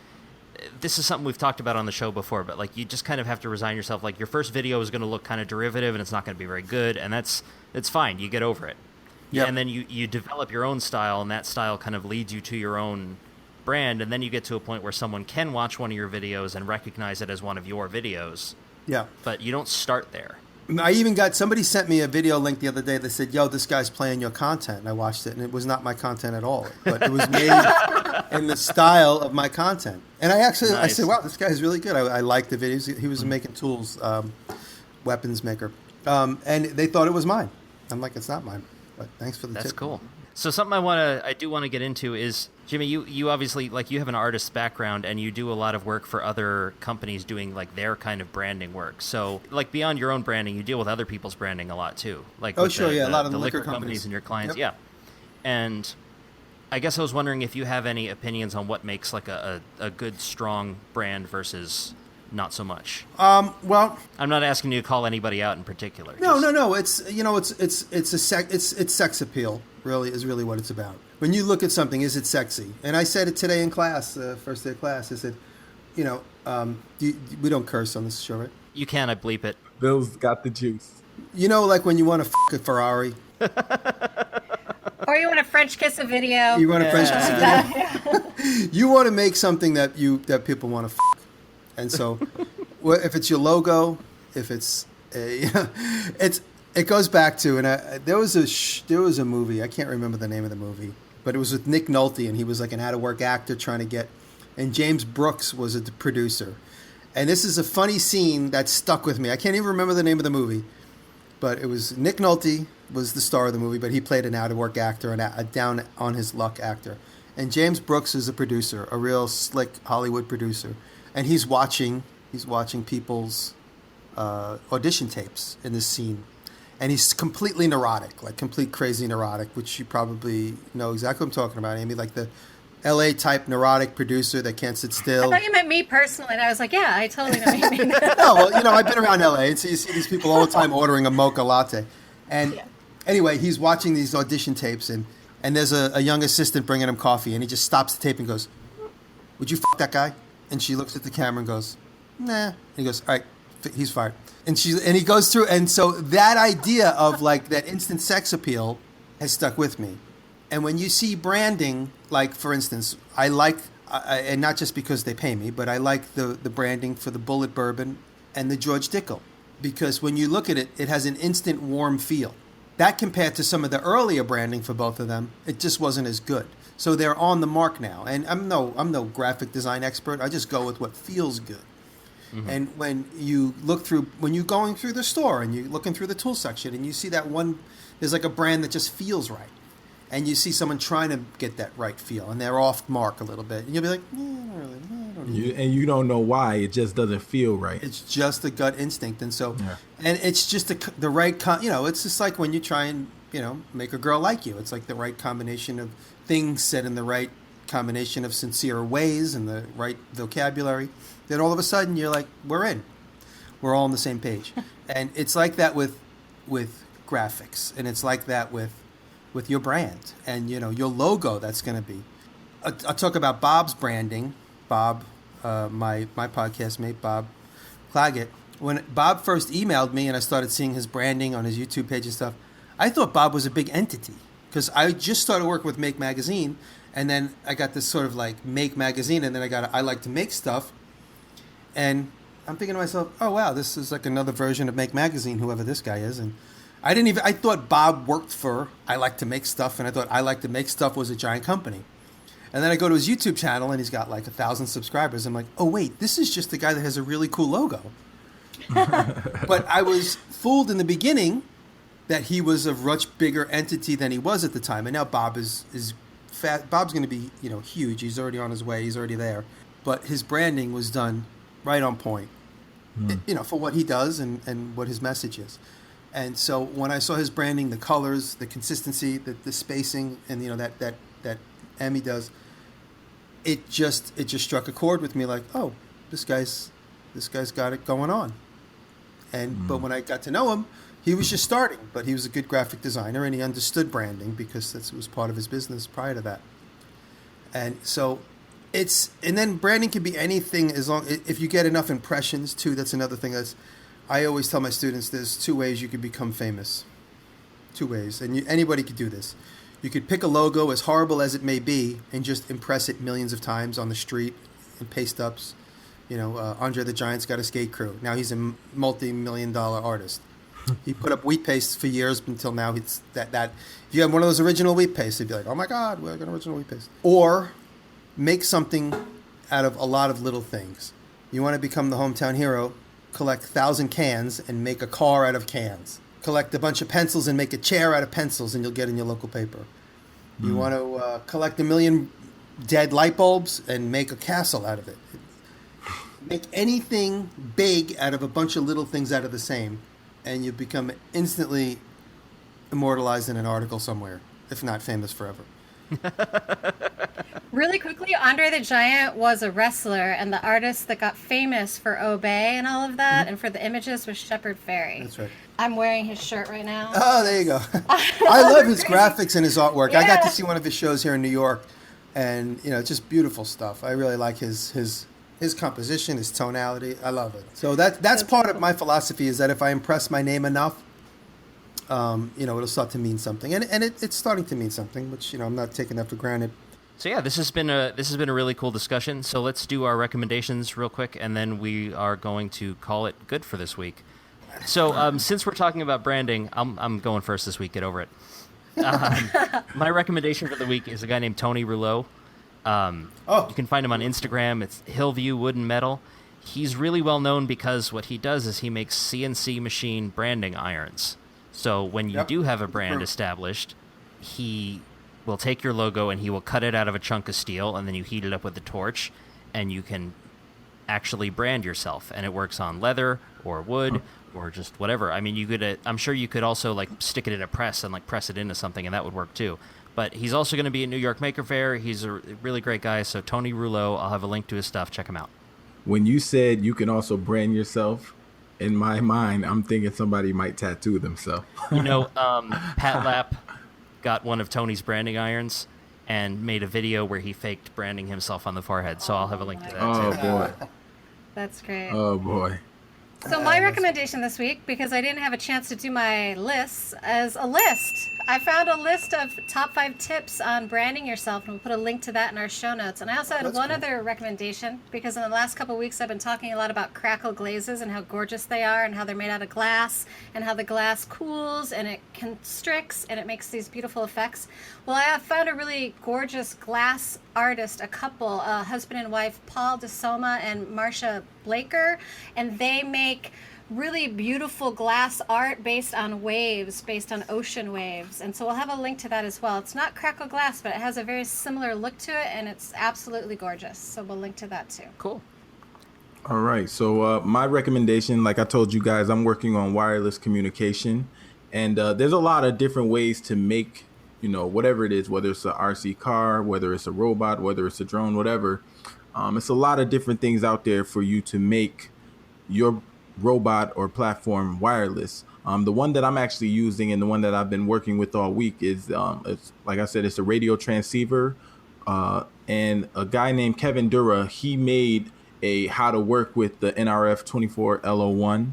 this is something we've talked about on the show before, but like you just kind of have to resign yourself. Like your first video is going to look kind of derivative, and it's not going to be very good, and it's fine. You get over it. Yep. And then you develop your own style, and that style kind of leads you to your own brand, and then you get to a point where someone can watch one of your videos and recognize it as one of your videos. Yeah. But you don't start there. I even got, somebody sent me a video link the other day that said, yo, this guy's playing your content. And I watched it, and it was not my content at all. But it was made in the style of my content. And I said, wow, this guy's really good. I liked the videos. He was making tools, weapons maker. And they thought it was mine. I'm like, it's not mine. But thanks for the tip. That's cool. So something I do want to get into is, Jimmy, you obviously, like, you have an artist's background, and you do a lot of work for other companies doing, like, their kind of branding work. So, like, beyond your own branding, you deal with other people's branding a lot, too. Like, oh, with sure, a lot of the the liquor companies and your clients. Yep. Yeah. And I guess I was wondering if you have any opinions on what makes, like, a good, strong brand versus not so much. Well, I'm not asking you to call anybody out in particular. No. It's it's sex appeal. Really is really what it's about. When you look at something, is it sexy? And I said it today in class, first day of class. I said, we don't curse on this show, right? You can. I bleep it. Bill's got the juice. Like when you want to a Ferrari. Or you want to French kiss a video. You want to French kiss a video. You want to make something that people want to and so, if it's your logo, if it's, it goes back to, and there was a movie, I can't remember the name of the movie, but it was with Nick Nolte, and he was like an out-of-work actor trying to get, and James Brooks was a producer. And this is a funny scene that stuck with me. I can't even remember the name of the movie, but it was Nick Nolte was the star of the movie, but he played an out-of-work actor, a down-on-his-luck actor. And James Brooks is a producer, a real slick Hollywood producer. And he's watching people's audition tapes in this scene. And he's completely neurotic, like complete crazy neurotic, which you probably know exactly what I'm talking about, Amy, like the LA type neurotic producer that can't sit still. I thought you meant me personally, and I was like, yeah, I totally know what you mean. No, well, I've been around LA, and so you see these people all the time ordering a mocha latte. And anyway, he's watching these audition tapes, and there's a young assistant bringing him coffee, and he just stops the tape and goes, would you f*** that guy? And she looks at the camera and goes, nah. And he goes, all right, he's fired. And he goes through, and so that idea of like that instant sex appeal has stuck with me. And when you see branding, like for instance, I like, and not just because they pay me, but I like the branding for the Bullet Bourbon and the George Dickel, because when you look at it, it has an instant warm feel. That compared to some of the earlier branding for both of them, it just wasn't as good. So they're on the mark now. And I'm no graphic design expert. I just go with what feels good. Mm-hmm. And when you're going through the store and you're looking through the tool section and you see that one, there's like a brand that just feels right. And you see someone trying to get that right feel and they're off mark a little bit. And you'll be like, not really. I don't know. And you don't know why. It just doesn't feel right. It's just a gut instinct. And so, and it's just the right, it's just like when you try and, make a girl like you. It's like the right combination of things said in the right combination of sincere ways and the right vocabulary. Then all of a sudden you're like, we're in. We're all on the same page. And it's like that with graphics. And it's like that with your brand and, your logo that's going to be. I'll talk about Bob's branding. Bob, my podcast mate, Bob Claggett. When Bob first emailed me and I started seeing his branding on his YouTube page and stuff, I thought Bob was a big entity because I just started working with Make Magazine, and then I got this sort of like Make Magazine, and then I like to make stuff, and I'm thinking to myself, oh wow, this is like another version of Make Magazine, whoever this guy is, and I thought Bob worked for I Like to Make Stuff, and I thought I Like to Make Stuff was a giant company. And then I go to his YouTube channel, and he's got like 1,000 subscribers. I'm like, oh wait, this is just the guy that has a really cool logo. But I was fooled in the beginning that he was a much bigger entity than he was at the time. And now Bob is fat. Bob's going to be, huge. He's already on his way. He's already there. But his branding was done right on point, for what he does and what his message is. And so when I saw his branding, the colors, the consistency, the spacing, and that Emmy does, it just struck a chord with me. Like, oh, this guy's got it going on. And but when I got to know him, He was just starting, but he was a good graphic designer, and he understood branding because that was part of his business prior to that. And so and then branding can be anything if you get enough impressions too. That's another thing. I always tell my students there's 2 ways you can become famous. 2 ways, and anybody could do this. You could pick a logo, as horrible as it may be, and just impress it millions of times on the street and paste ups. Andre the Giant's got a skate crew. Now he's a multi-million-dollar artist. He put up wheat paste for years until now. It's that if you have one of those original wheat pastes, they'd be like, "Oh my God, we got original wheat paste." Or make something out of a lot of little things. You want to become the hometown hero? Collect 1,000 cans and make a car out of cans. Collect a bunch of pencils and make a chair out of pencils, and you'll get in your local paper. You want to collect 1 million dead light bulbs and make a castle out of it. Make anything big out of a bunch of little things out of the same, and you become instantly immortalized in an article somewhere, if not famous forever. Really quickly, Andre the Giant was a wrestler, and the artist that got famous for Obey and all of that, and for the images was Shepard Fairey. That's right. I'm wearing his shirt right now. Oh, there you go. I love his graphics and his artwork. I got to see one of his shows here in New York, and it's just beautiful stuff. I really like his composition, his tonality. I love it. So that's part of my philosophy, is that if I impress my name enough, it'll start to mean something, and it's starting to mean something, which I'm not taking that for granted. So yeah, this has been a really cool discussion. So let's do our recommendations real quick, and then we are going to call it good for this week. So since we're talking about branding, I'm going first this week. Get over it. My recommendation for the week is a guy named Tony Rouleau. You can find him on Instagram. It's Hillview Wood and Metal. He's really well known because what he does is he makes CNC machine branding irons. So when you do have a brand established, he will take your logo and he will cut it out of a chunk of steel, and then you heat it up with a torch, and you can actually brand yourself. And it works on leather or wood or just whatever. I mean, I'm sure you could also stick it in a press and press it into something, and that would work too. But he's also going to be at New York Maker Faire. He's a really great guy. So Tony Rouleau, I'll have a link to his stuff. Check him out. When you said you can also brand yourself, in my mind, I'm thinking somebody might tattoo themselves. Pat Lapp got one of Tony's branding irons and made a video where he faked branding himself on the forehead. So I'll have a link to that too. Oh, boy. That's great. Oh, boy. So my recommendation this week, because I didn't have a chance to do my lists, is a list. I found a list of top 5 tips on branding yourself, and we'll put a link to that in our show notes. And I also had one other recommendation, because in the last couple of weeks I've been talking a lot about crackle glazes and how gorgeous they are, and how they're made out of glass, and how the glass cools and it constricts and it makes these beautiful effects. Well, I have found a really gorgeous glass artist, a couple, husband and wife, Paul DeSoma and Marcia Blaker, and they make really beautiful glass art based on waves, based on ocean waves. And so we'll have a link to that as well. It's not crackle glass, but it has a very similar look to it, and it's absolutely gorgeous. So we'll link to that too. Cool. All right. So my recommendation, like I told you guys, I'm working on wireless communication. And there's a lot of different ways to make, whatever it is, whether it's an RC car, whether it's a robot, whether it's a drone, whatever. It's a lot of different things out there for you to make your robot or platform wireless. The one that I'm actually using and the one that I've been working with all week is, it's like I said, it's a radio transceiver. And a guy named Kevin Dura, he made a how to work with the NRF 24L01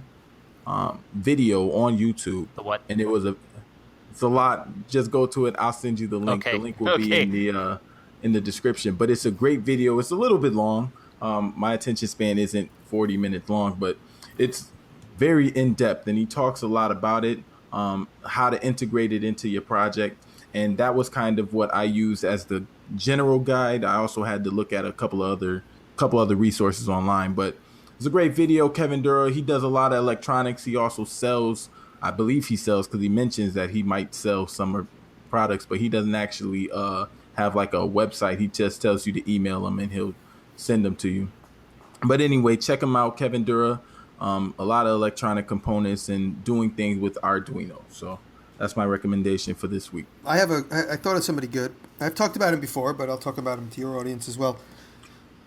video on YouTube. The what? And it's a lot. Just go to it. I'll send you the link. Okay. The link will be in the description. But it's a great video. It's a little bit long. My attention span isn't 40 minutes long, but it's very in-depth, and he talks a lot about it, how to integrate it into your project. And that was kind of what I used as the general guide. I also had to look at a couple other resources online, but it's a great video. Kevin Dura, he does a lot of electronics. He also sells, I believe he sells, because he mentions that he might sell some products, but he doesn't actually have a website. He just tells you to email him and he'll send them to you. But anyway, check him out, Kevin Dura. A lot of electronic components and doing things with Arduino. So that's my recommendation for this week. I thought of somebody good. I've talked about him before, but I'll talk about him to your audience as well.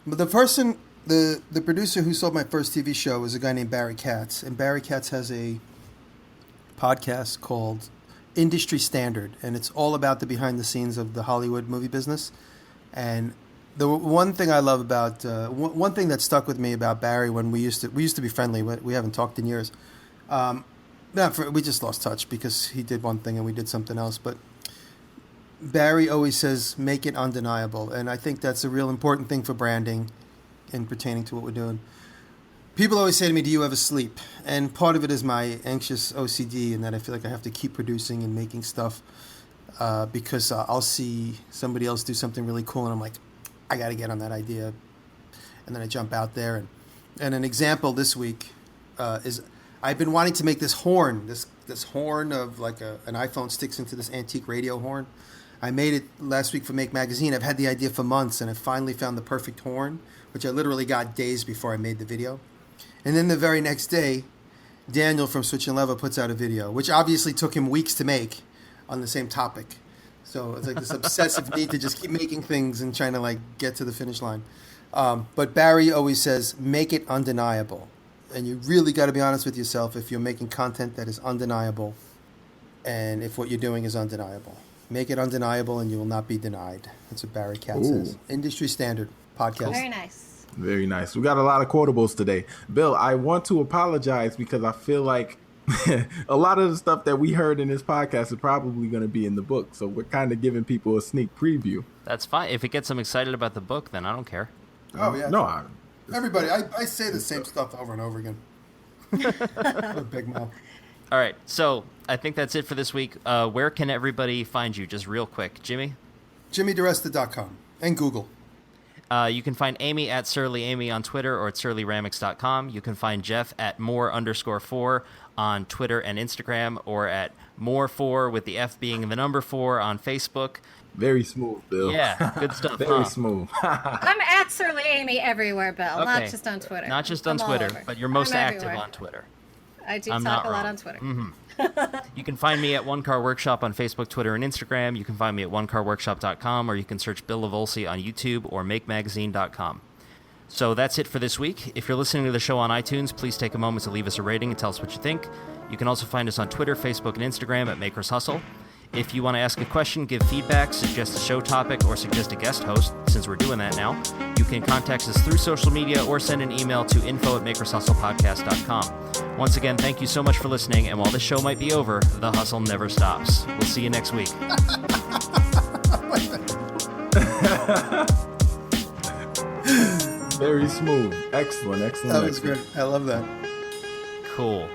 But the producer who sold my first TV show was a guy named Barry Katz. And Barry Katz has a podcast called Industry Standard, and it's all about the behind the scenes of the Hollywood movie business. And the one thing I love about one thing that stuck with me about Barry when we used to be friendly. We haven't talked in years. We just lost touch because he did one thing and we did something else. But Barry always says, "Make it undeniable," and I think that's a real important thing for branding and pertaining to what we're doing. People always say to me, "Do you ever sleep?" And part of it is my anxious OCD, and that I feel like I have to keep producing and making stuff because I'll see somebody else do something really cool, and I'm like, I got to get on that idea. And then I jump out there. And an example this week is I've been wanting to make this horn, this horn of like an iPhone sticks into this antique radio horn. I made it last week for Make Magazine. I've had the idea for months, and I finally found the perfect horn, which I literally got days before I made the video. And then the very next day, Daniel from Switch and Lever puts out a video, which obviously took him weeks to make on the same topic. So it's like this obsessive need to just keep making things and trying to like get to the finish line. But Barry always says, make it undeniable. And you really got to be honest with yourself if you're making content that is undeniable and if what you're doing is undeniable. Make it undeniable and you will not be denied. That's what Barry Katz says. Industry Standard podcast. Very nice. Very nice. We got a lot of quotables today. Bill, I want to apologize because I feel like a lot of the stuff that we heard in this podcast is probably going to be in the book. So we're kind of giving people a sneak preview. That's fine. If it gets them excited about the book, then I don't care. Oh, yeah. No, everybody, I say the same stuff over and over again. A big mouth. All right. So I think that's it for this week. Where can everybody find you? Just real quick. Jimmy? JimmyDiResta.com and Google. You can find Amy at surly-amy on Twitter or at surly-ramics.com. You can find Jeff at more_4 on Twitter and Instagram, or at more4 with the F being the number 4 on Facebook. Very smooth, Bill. Yeah, good stuff. Very smooth. I'm at Surly Amy everywhere, Bill, Okay. not just on Twitter. Not just on I'm all Twitter, over. but you're most I'm active everywhere. on Twitter. I do I'm talk not a lot wrong. on Twitter. You can find me at One Car Workshop on Facebook, Twitter, and Instagram. You can find me at onecarworkshop.com, or you can search Bill Lavolsi on YouTube or makemagazine.com. So that's it for this week. If you're listening to the show on iTunes, please take a moment to leave us a rating and tell us what you think. You can also find us on Twitter, Facebook, and Instagram at Makers Hustle. If you want to ask a question, give feedback, suggest a show topic, or suggest a guest host, since we're doing that now, you can contact us through social media or send an email to info@makershustlepodcast.com. Once again, thank you so much for listening, and while this show might be over, the hustle never stops. We'll see you next week. Very smooth. Excellent. That was great. I love that. Cool.